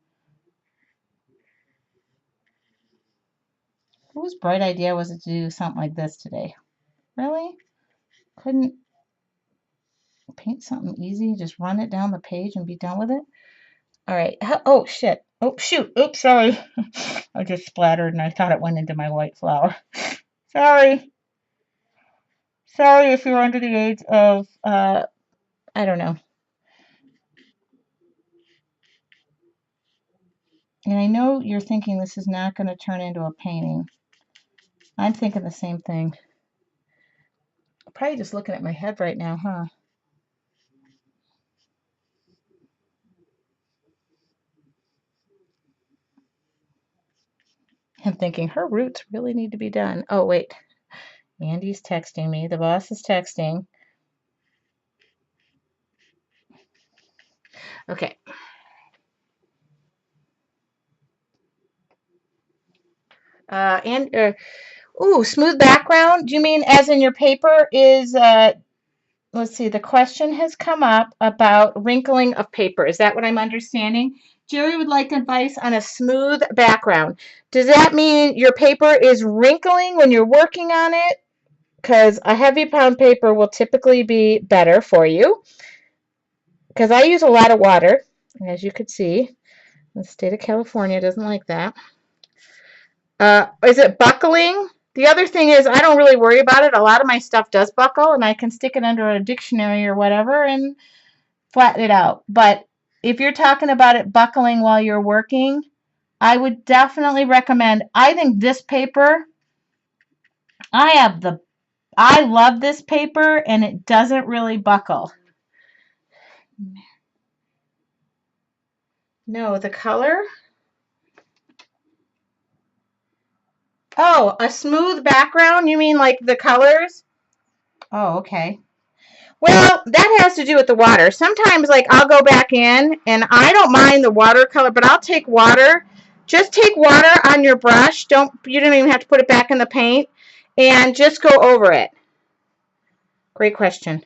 Whose bright idea was it to do something like this today? Really? Couldn't paint something easy, just run it down the page and be done with it? All right. Oh, shit. Oh, shoot. Oops, sorry. I just splattered and I thought it went into my white flour. Sorry. Sorry if you're under the age of, I don't know. And I know you're thinking this is not going to turn into a painting. I'm thinking the same thing. Probably just looking at my head right now, huh? I'm thinking her roots really need to be done. Oh, wait. Andy's texting me. The boss is texting. Okay. Smooth background. Do you mean as in your paper is, let's see, the question has come up about wrinkling of paper. Is that what I'm understanding? Jerry would like advice on a smooth background. Does that mean your paper is wrinkling when you're working on it? Because a heavy pound paper will typically be better for you. Because I use a lot of water, as you could see. The state of California doesn't like that. Is it buckling? The other thing is I don't really worry about it. A lot of my stuff does buckle, and I can stick it under a dictionary or whatever and flatten it out. But if you're talking about it buckling while you're working, I would definitely recommend, I think this paper, I love this paper, and it doesn't really buckle. No, the color? Oh, a smooth background? You mean like the colors? Oh, okay. Well, that has to do with the water. Sometimes, like, I'll go back in, and I don't mind the watercolor, but I'll take water. Just take water on your brush. You don't even have to put it back in the paint, and just go over it. Great question.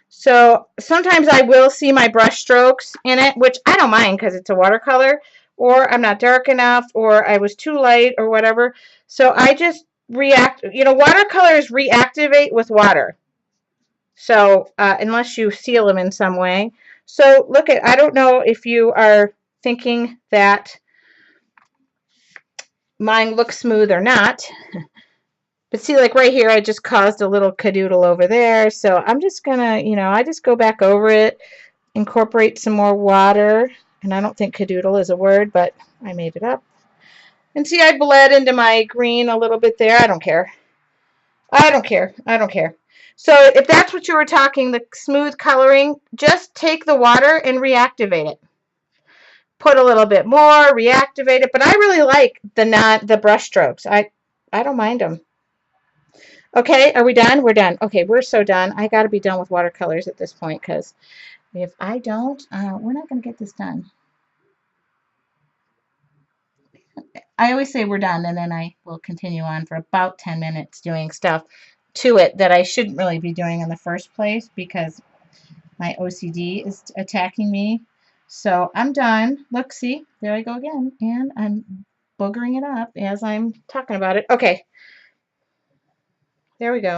So sometimes I will see my brush strokes in it, which I don't mind because it's a watercolor, or I'm not dark enough, or I was too light, or whatever. So I just react. Watercolors reactivate with water. So unless you seal them in some way. So I don't know if you are thinking that mine looks smooth or not. But see, like right here, I just caused a little cadoodle over there. So I'm just going to, I just go back over it, incorporate some more water. And I don't think cadoodle is a word, but I made it up. And see, I bled into my green a little bit there. I don't care. I don't care. I don't care. So if that's what you were talking, the smooth coloring, just take the water and reactivate it. Put a little bit more, reactivate it. But I really like the brush strokes. I don't mind them. Okay, are we done? We're done. Okay, we're so done. I got to be done with watercolors at this point because if I don't, we're not going to get this done. I always say we're done, and then I will continue on for about 10 minutes doing stuff to it that I shouldn't really be doing in the first place because my OCD is attacking me. So I'm done. Look, see, there I go again. And I'm boogering it up as I'm talking about it. Okay. There we go.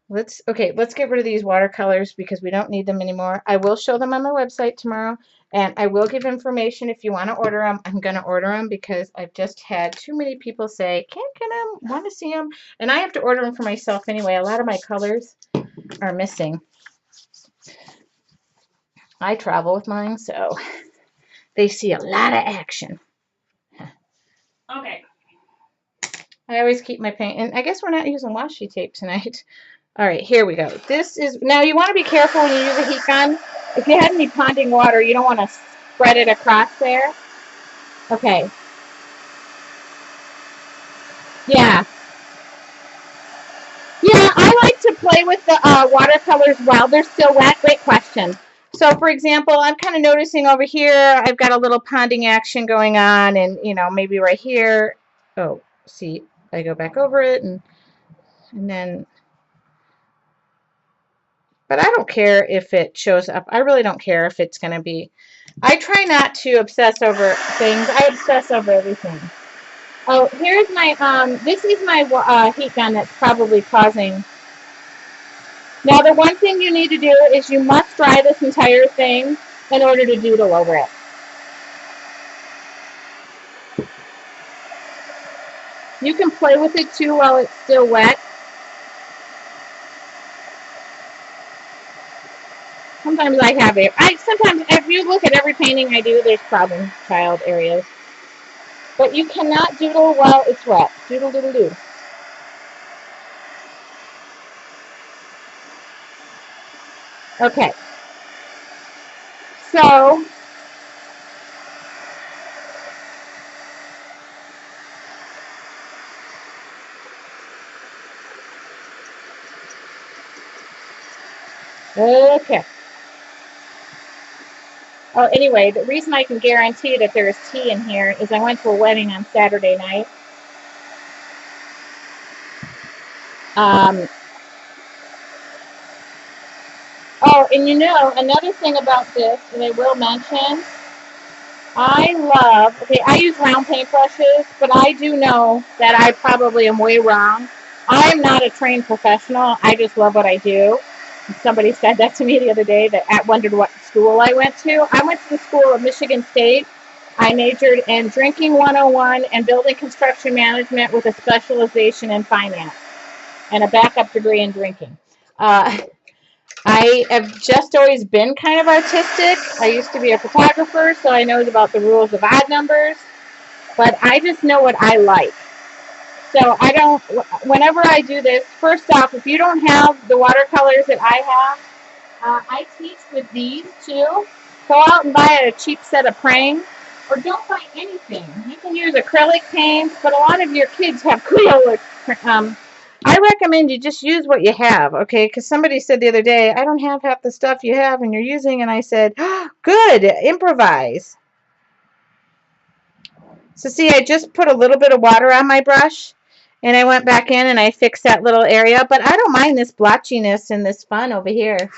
Let's get rid of these watercolors because we don't need them anymore. I will show them on my website tomorrow, and I will give information if you want to order them. I'm going to order them because I've just had too many people say, can I want to see them? And I have to order them for myself anyway. A lot of my colors are missing. I travel with mine, so they see a lot of action. Okay. I always keep my paint, and I guess we're not using washi tape tonight. All right, here we go. This is, now you want to be careful when you use a heat gun. If you had any ponding water, you don't want to spread it across there. Okay. Yeah. Yeah, I like to play with the watercolors while they're still wet. Great question. So, for example, I'm kind of noticing over here, I've got a little ponding action going on, and, maybe right here. Oh, see, I go back over it, and then, but I don't care if it shows up. I really don't care if it's going to be, I try not to obsess over things. I obsess over everything. Oh, here's my, this is my heat gun that's probably causing. Now, the one thing you need to do is you must dry this entire thing in order to doodle over it. You can play with it too while it's still wet. Sometimes I have it. Sometimes, if you look at every painting I do, there's problem child areas. But you cannot doodle while it's wet. Doodle, doodle, doodle. Okay. So, okay. Oh, anyway, the reason I can guarantee that there is tea in here is I went to a wedding on Saturday night. Oh, and another thing about this that I will mention, I use round paintbrushes, but I do know that I probably am way wrong. I'm not a trained professional. I just love what I do. Somebody said that to me the other day that wondered what school I went to. I went to the school of Michigan State. I majored in Drinking 101 and Building Construction Management with a specialization in finance and a backup degree in drinking. I have just always been kind of artistic. I used to be a photographer, so I know about the rules of odd numbers, but I just know what I like. So whenever I do this, first off, if you don't have the watercolors that I have, I teach with these too. Go out and buy a cheap set of praying, or don't buy anything. You can use acrylic paints, but a lot of your kids have Crayola I recommend you just use what you have, okay? Because somebody said the other day, I don't have half the stuff you have and you're using, and I said, oh, good, improvise. So see, I just put a little bit of water on my brush, and I went back in and I fixed that little area, but I don't mind this blotchiness and this fun over here.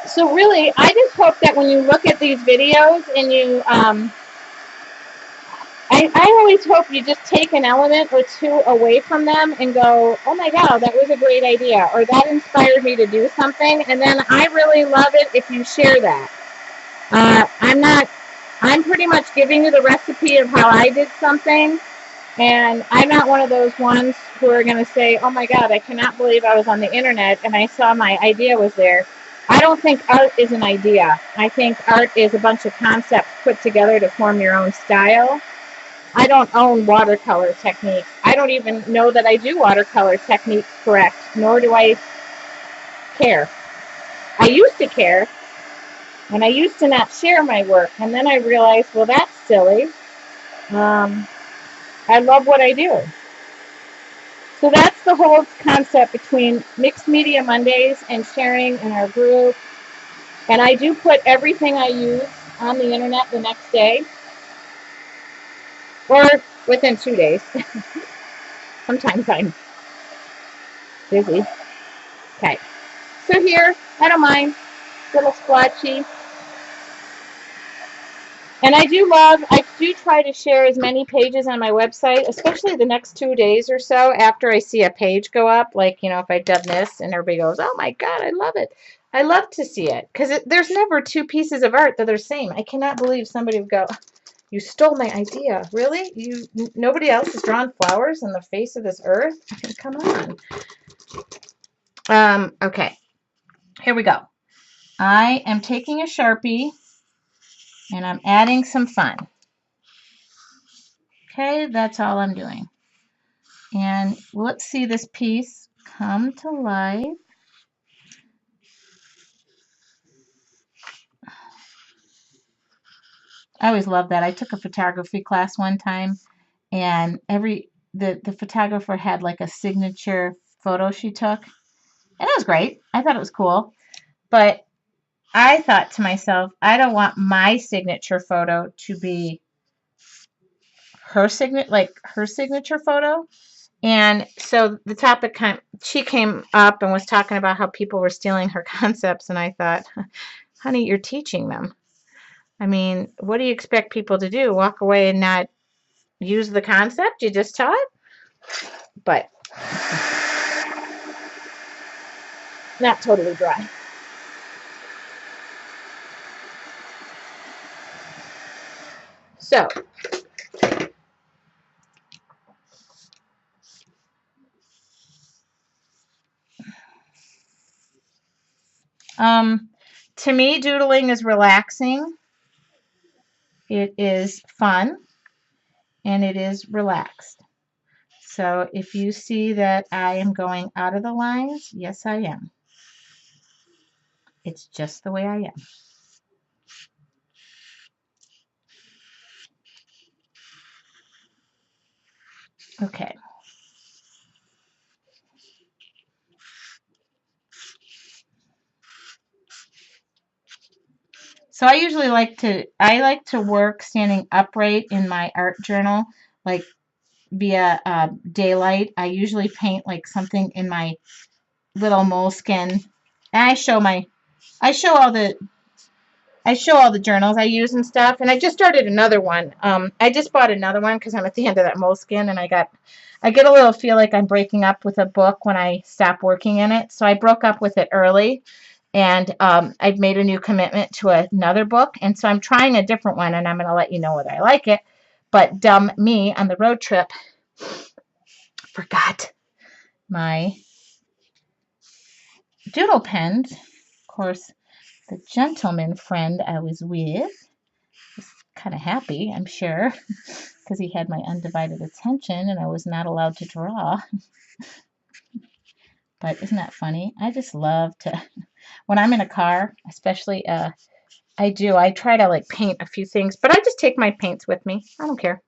So really, I just hope that when you look at these videos and you, I always hope you just take an element or two away from them and go, oh my God, that was a great idea, or that inspired me to do something. And then I really love it if you share that. I'm pretty much giving you the recipe of how I did something. And I'm not one of those ones who are going to say, oh my God, I cannot believe I was on the internet and I saw my idea was there. I don't think art is an idea. I think art is a bunch of concepts put together to form your own style. I don't own watercolor techniques. I don't even know that I do watercolor techniques correct, nor do I care. I used to care, and I used to not share my work, and then I realized, well, that's silly. I love what I do. So that's the whole concept between Mixed Media Mondays and sharing in our group. And I do put everything I use on the internet the next day, or within 2 days. Sometimes I'm busy. Okay. So here, I don't mind. A little splotchy. And I do try to share as many pages on my website, especially the next 2 days or so after I see a page go up. Like, if I've done this and everybody goes, oh my God, I love it. I love to see it because there's never two pieces of art that are the same. I cannot believe somebody would go, you stole my idea. Really? Nobody else has drawn flowers on the face of this earth? I mean, come on. Okay. Here we go. I am taking a Sharpie and I'm adding some fun. Okay, that's all I'm doing. And let's see this piece come to life. I always love that. I took a photography class one time, and the photographer had like a signature photo she took, and it was great. I thought it was cool, but I thought to myself, I don't want my signature photo to be her signature photo. And so the topic she came up and was talking about how people were stealing her concepts, and I thought, honey, you're teaching them. I mean, what do you expect people to do? Walk away and not use the concept you just taught? But not totally dry. So, to me, doodling is relaxing. It is fun, and it is relaxed. So if you see that I am going out of the lines, yes, I am. It's just the way I am. Okay. So I usually like to work standing upright in my art journal, like via daylight. I usually paint like something in my little moleskin. And I show all the journals I use and stuff. And I just started another one. I just bought another one because I'm at the end of that moleskin, and I get a little feel like I'm breaking up with a book when I stop working in it. So I broke up with it early, and I've made a new commitment to another book. And so I'm trying a different one, and I'm going to let you know whether I like it. But dumb me on the road trip forgot my doodle pens. Of course, the gentleman friend I was with was kind of happy, I'm sure, because he had my undivided attention and I was not allowed to draw. But isn't that funny? I just love to, when I'm in a car, especially, I try to like paint a few things, but I just take my paints with me. I don't care.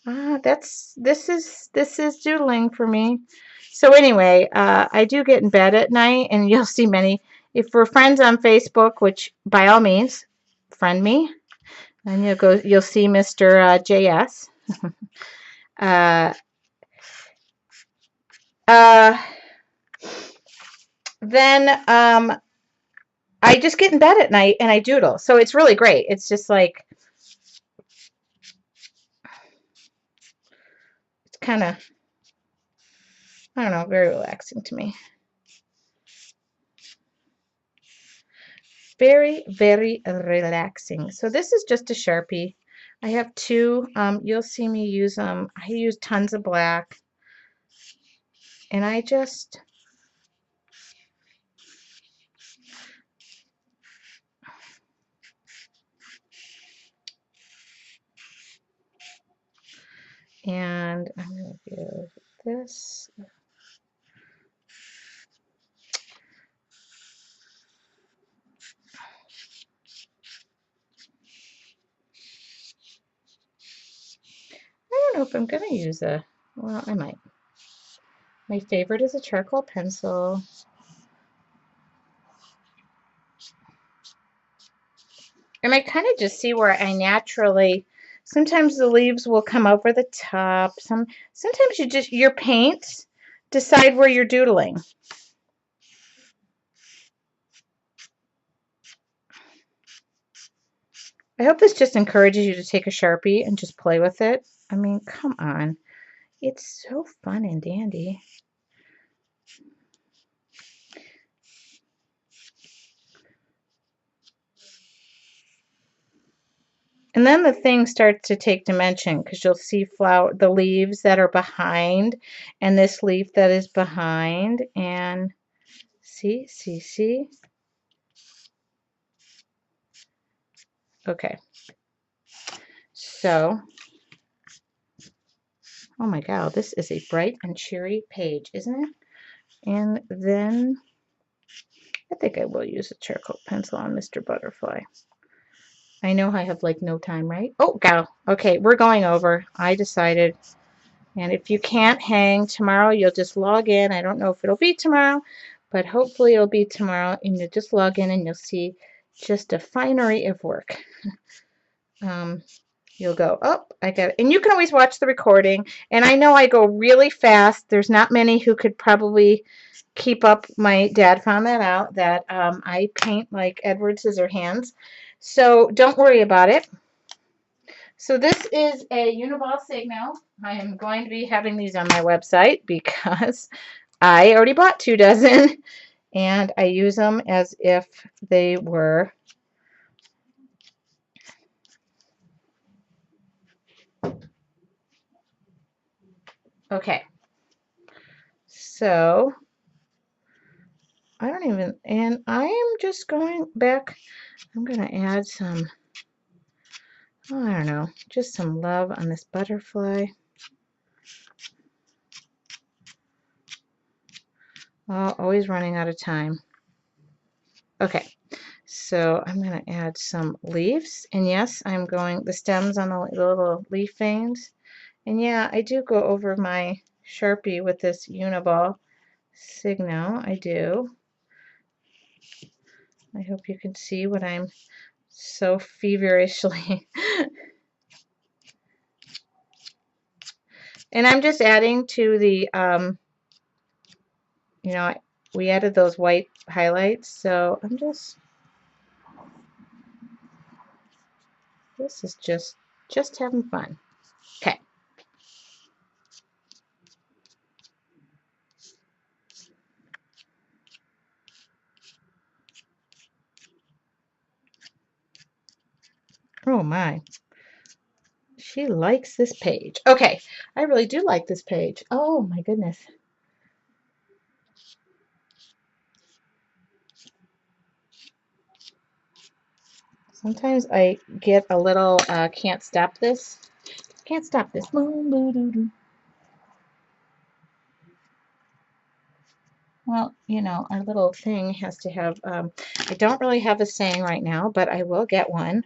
This is doodling for me. So anyway, I do get in bed at night, and you'll see many. If we're friends on Facebook, which by all means, friend me, and you'll see Mr. JS. Uh, uh, then I just get in bed at night and I doodle. So it's really great. It's just like it's kind of, I don't know, very relaxing to me. Very, very relaxing. So this is just a Sharpie. I have two. You'll see me use them. I use tons of black. And I just, and I'm going to do this. I don't know if I'm going to use a, well, I might. My favorite is a charcoal pencil. And I kind of just see where I naturally, sometimes the leaves will come over the top. Sometimes your paints decide where you're doodling. I hope this just encourages you to take a Sharpie and just play with it. I mean, come on. It's so fun and dandy. And then the thing starts to take dimension because you'll see the leaves that are behind and this leaf that is behind. And see. Okay. So, oh my God, this is a bright and cheery page, isn't it? And then I think I will use a charcoal pencil on Mr. Butterfly. I know I have like no time, right? Oh, go. Okay, we're going over. I decided. And if you can't hang tomorrow, you'll just log in. I don't know if it'll be tomorrow, but hopefully it'll be tomorrow. And you'll just log in and you'll see just a finery of work. You'll go, oh, I got it. And you can always watch the recording. And I know I go really fast. There's not many who could probably keep up. My dad found that out, that I paint like Edward Scissorhands. So don't worry about it. So this is a Uniball Signal. I am going to be having these on my website because I already bought 2 dozen and I use them as if they were okay. So I don't even, and I am just going back. I'm going to add some, oh, I don't know, just some love on this butterfly. Oh, always running out of time. Okay, so I'm going to add some leaves. And yes, I'm going, the stems on the little leaf veins. And yeah, I do go over my Sharpie with this Uniball Signal. I do. I hope you can see what I'm so feverishly. And I'm just adding to the, you know, we added those white highlights. So I'm just, this is just having fun. Okay. Oh my. She likes this page. Okay. I really do like this page. Oh my goodness. Sometimes I get a little, can't stop this. Can't stop this. Well, you know, our little thing has to have, I don't really have a saying right now, but I will get one.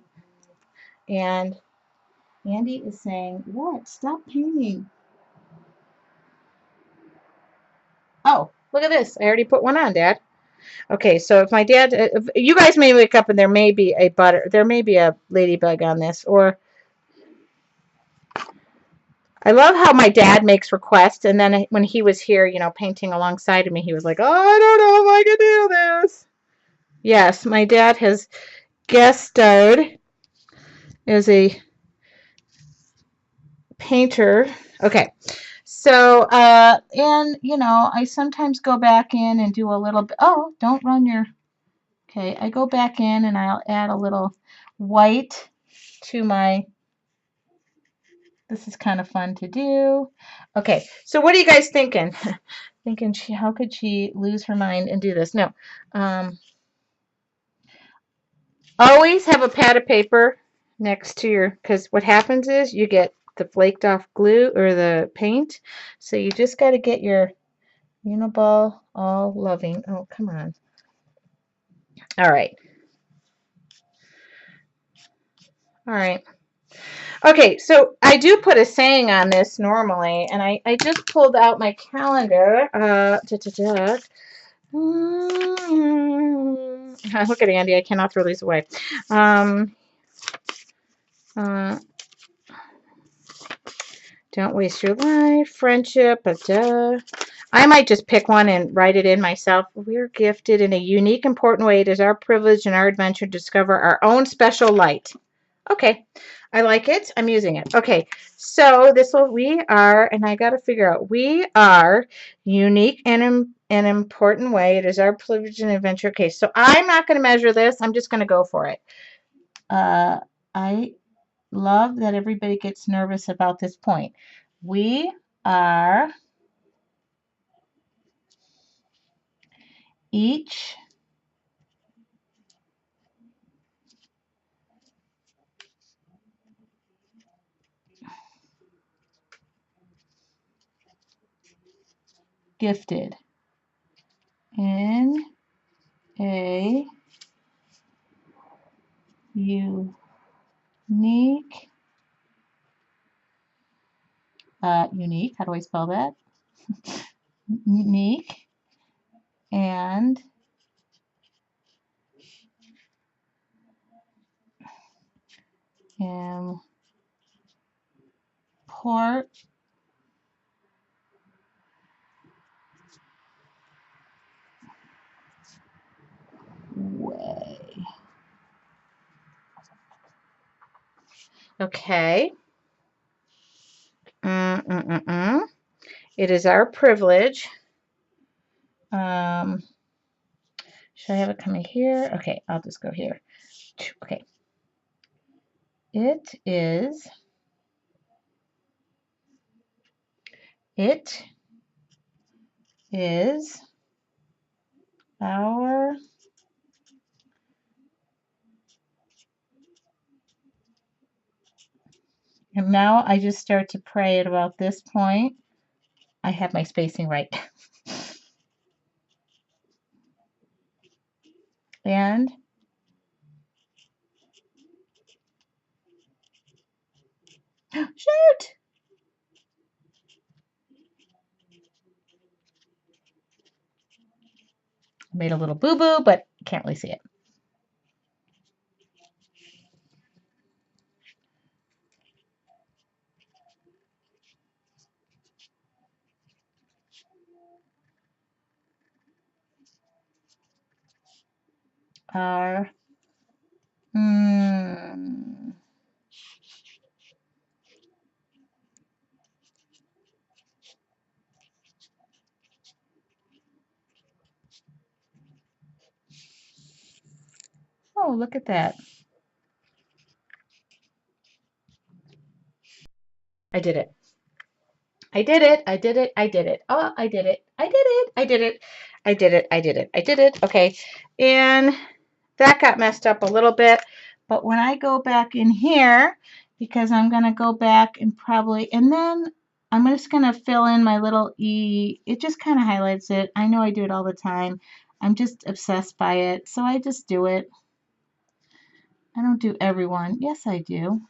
And Andy is saying, what? Stop painting. Oh, look at this. I already put one on, Dad. Okay, so if my dad, if you guys may wake up and there may be a ladybug on this, or I love how my dad makes requests, and then when he was here, painting alongside of me, he was like, "Oh, I don't know if I can do this." Yes, my dad has guest starred as a painter. Okay, so and I sometimes go back in and do a little bit. Oh, don't run your. Okay, I go back in and I'll add a little white to my. This is kind of fun to do. Okay, so what are you guys thinking? Thinking how could she lose her mind and do this? No. Always have a pad of paper next to your, because what happens is you get the flaked off glue or the paint. So you just got to get your Uniball all loving. Oh, come on. All right. All right. Okay, so I do put a saying on this normally, and I just pulled out my calendar. Look at Andy. I cannot throw these away. Uh, don't waste your life. Friendship. I might just pick one and write it in myself. We're gifted in a unique, important way. It is our privilege and our adventure to discover our own special light. Okay, I like it. I'm using it. Okay, so we are, and I got to figure out, we are unique and an important way. It is our privilege and adventure. Okay, so I'm not going to measure this. I'm just going to go for it. I love that everybody gets nervous about this point. We are each gifted in a unique, unique, how do I spell that? Unique and important way. Okay. It is our privilege. Should I have it coming here? Okay, I'll just go here. Okay. It is our, and now I just start to pray at about this point. I have my spacing right. And shoot! I made a little boo-boo, but can't really see it. Our oh, look at that. I did it. I did it. I did it. I did it. Oh, I did it. I did it. I did it. I did it. I did it. I did it. Okay. And that got messed up a little bit. But when I go back in here, because I'm going to go back and probably, and then I'm just going to fill in my little E. It just kind of highlights it. I know I do it all the time. I'm just obsessed by it. So I just do it. I don't do everyone. Yes, I do.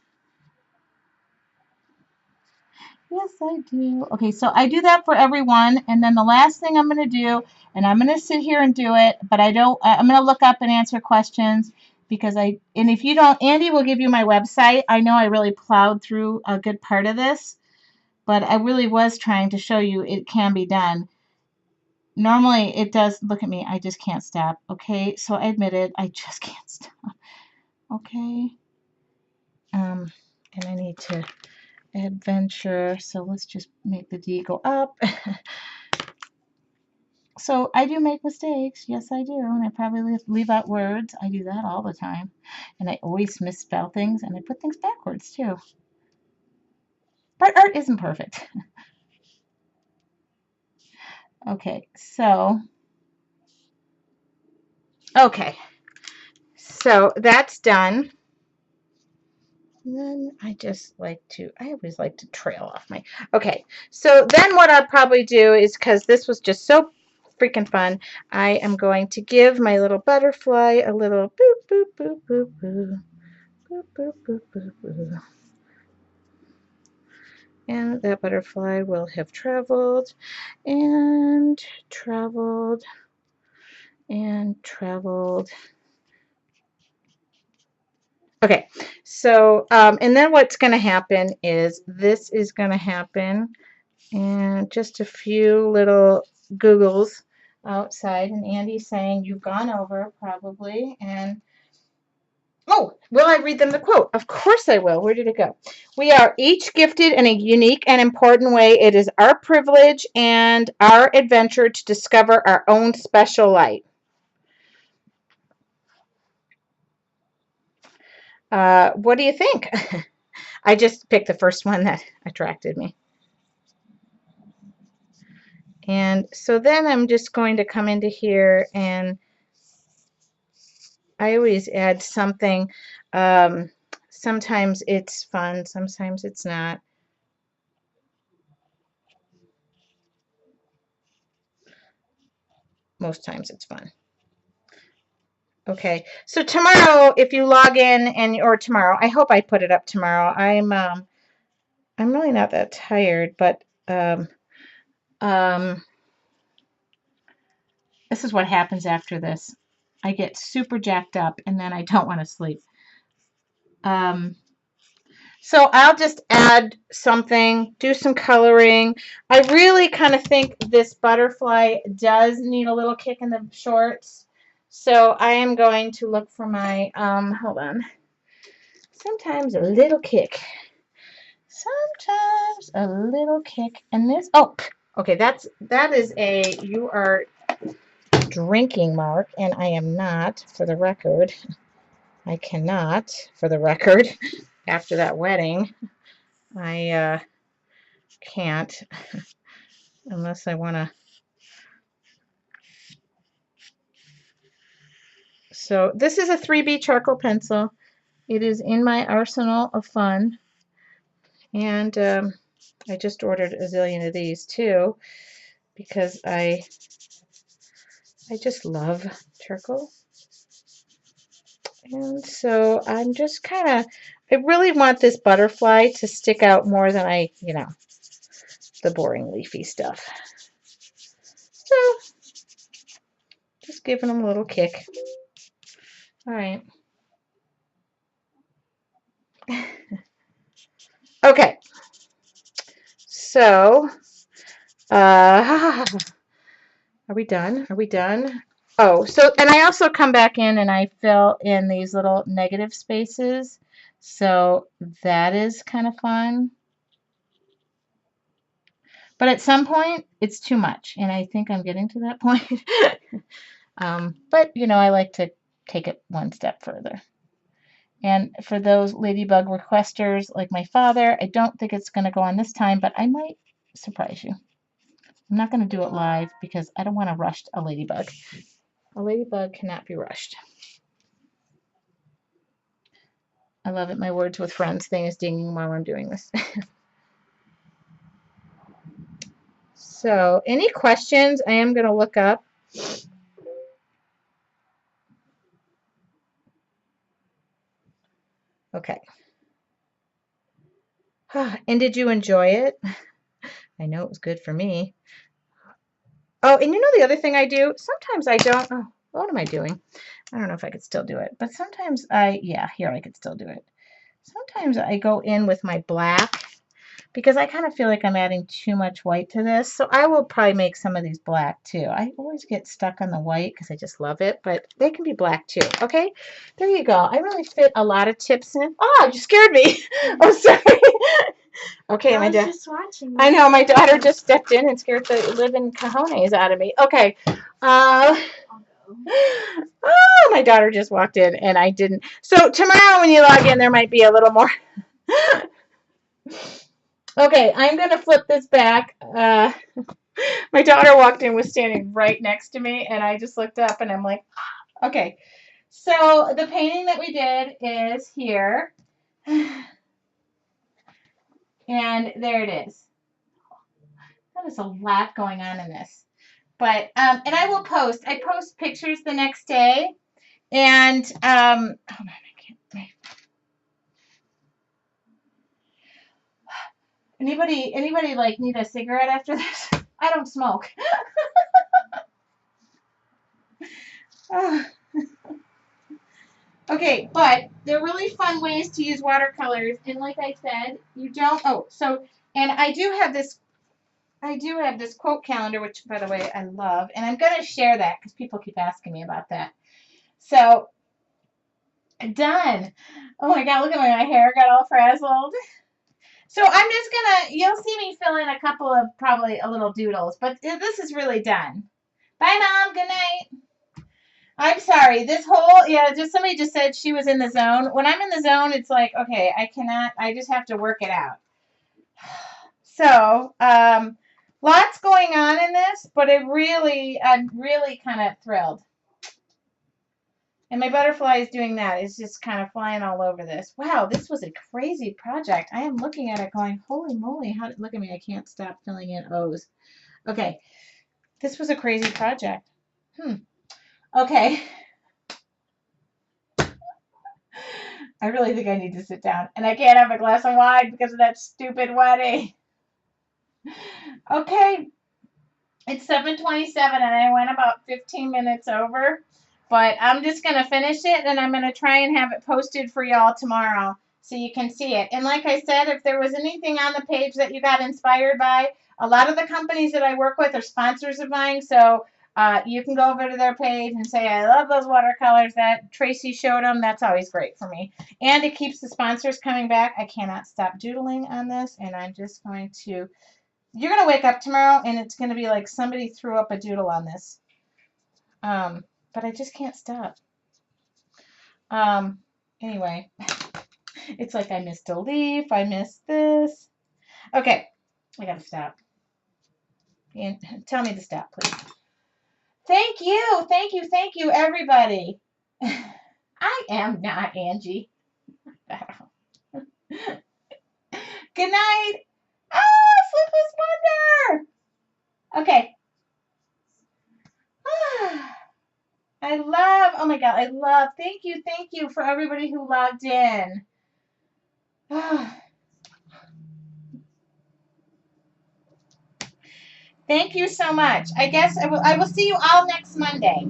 Yes, I do. Okay, so I do that for everyone, and then the last thing I'm going to do, and I'm going to sit here and do it, but I'm going to look up and answer questions because and if you don't, Andy will give you my website. I know I really plowed through a good part of this, but I really was trying to show you it can be done. Normally it does, look at me, I just can't stop. Okay, so I admitted I just can't stop. Okay. And I need to adventure, so let's just make the D go up. So I do make mistakes. Yes, I do. And I probably leave out words. I do that all the time. And I always misspell things and I put things backwards too. But art isn't perfect. Okay, so that's done. And then I always like to trail off my, okay. So then what I'll probably do is, because this was just so freaking fun, I am going to give my little butterfly a little boop, boop, boop, boop, boop, boop, boop, boop, boop, boop. And that butterfly will have traveled and traveled and traveled. Okay, so, and then what's going to happen is this is going to happen, and just a few little Googles outside, and Andy's saying you've gone over probably, and oh, will I read them the quote? Of course I will. Where did it go? We are each gifted in a unique and important way. It is our privilege and our adventure to discover our own special light. What do you think? I just picked the first one that attracted me. And so then I'm just going to come into here, and I always add something. Sometimes it's fun, sometimes it's not. Most times it's fun. Okay, so tomorrow, if you log in, or tomorrow, I hope I put it up tomorrow. I'm really not that tired, but this is what happens after this. I get super jacked up, and then I don't want to sleep. So I'll just add something, do some coloring. I really kind of think this butterfly does need a little kick in the shorts. So I am going to look for my, hold on. Sometimes a little kick. Sometimes a little kick. And this, oh, okay, that is you are drinking, Mark, and I am not, for the record. I cannot, for the record, after that wedding. I can't unless I want to. So this is a 3B charcoal pencil. It is in my arsenal of fun. And I just ordered a zillion of these too because I just love charcoal. And so I'm just I really want this butterfly to stick out more than the boring leafy stuff. So just giving them a little kick. All right. Okay. So, are we done? Are we done? Oh, so, and I also come back in and I fill in these little negative spaces. So that is kind of fun. But at some point, it's too much. And I think I'm getting to that point. But, I like to take it one step further. And for those ladybug requesters like my father, I don't think it's going to go on this time, but I might surprise you. I'm not going to do it live because I don't want to rush a ladybug. A ladybug cannot be rushed. I love it. My Words with Friends thing is dinging while I'm doing this. So, any questions? I am going to look up. Okay. And did you enjoy it? I know it was good for me. Oh, and you know the other thing I do? Sometimes I don't. Oh, what am I doing? I don't know if I could still do it, but sometimes yeah, here I could still do it. Sometimes I go in with my black because I kind of feel like I'm adding too much white to this. So I will probably make some of these black too. I always get stuck on the white because I just love it, but they can be black too. Okay, there you go. I really fit a lot of tips in. Oh, you scared me. Oh, sorry. Okay, I was just watching. I know, my daughter just stepped in and scared the living cojones out of me. Okay. Oh, my daughter just walked in and I didn't. So tomorrow when you log in, there might be a little more. Okay, I'm going to flip this back. My daughter walked in, was standing right next to me, and I just looked up and I'm like, okay. So the painting that we did is here. And there it is. That is a lot going on in this. But, and I will post. I post pictures the next day. And, hold on, I can't. Anybody like need a cigarette after this? I don't smoke. Okay, but they're really fun ways to use watercolors. And like I said, you don't, and I do have this quote calendar, which by the way, I love. And I'm going to share that because people keep asking me about that. So, done. Oh my God, look at my hair got all frazzled. So I'm just you'll see me fill in a couple of probably a little doodles, but this is really done. Bye, Mom. Good night. I'm sorry. Just somebody just said she was in the zone. When I'm in the zone, it's like, okay, I just have to work it out. So, lots going on in this, but I'm really kind of thrilled. And my butterfly is doing that. It's just kind of flying all over this. Wow, this was a crazy project. I am looking at it going, holy moly, look at me. I can't stop filling in O's. Okay, this was a crazy project. Okay. I really think I need to sit down. And I can't have a glass of wine because of that stupid wedding. Okay, it's 7:27 and I went about 15 minutes over. But I'm just going to finish it and I'm going to try and have it posted for y'all tomorrow so you can see it. And like I said, if there was anything on the page that you got inspired by, a lot of the companies that I work with are sponsors of mine. So you can go over to their page and say, I love those watercolors that Tracy showed them. That's always great for me. And it keeps the sponsors coming back. I cannot stop doodling on this. And I'm just going to, you're going to wake up tomorrow and it's going to be like somebody threw up a doodle on this. But I just can't stop. Anyway, it's like I missed a leaf. I missed this. Okay, I gotta stop. And tell me to stop, please. Thank you, everybody. I am not Angie. Good night. Sleepless wonder. Okay. Oh my God, thank you for everybody who logged in. Thank you so much. I guess I will see you all next Monday.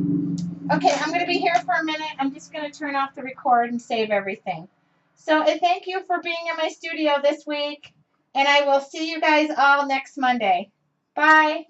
Okay, I'm going to be here for a minute. I'm just going to turn off the record and save everything. So thank you for being in my studio this week, and I will see you guys all next Monday. Bye.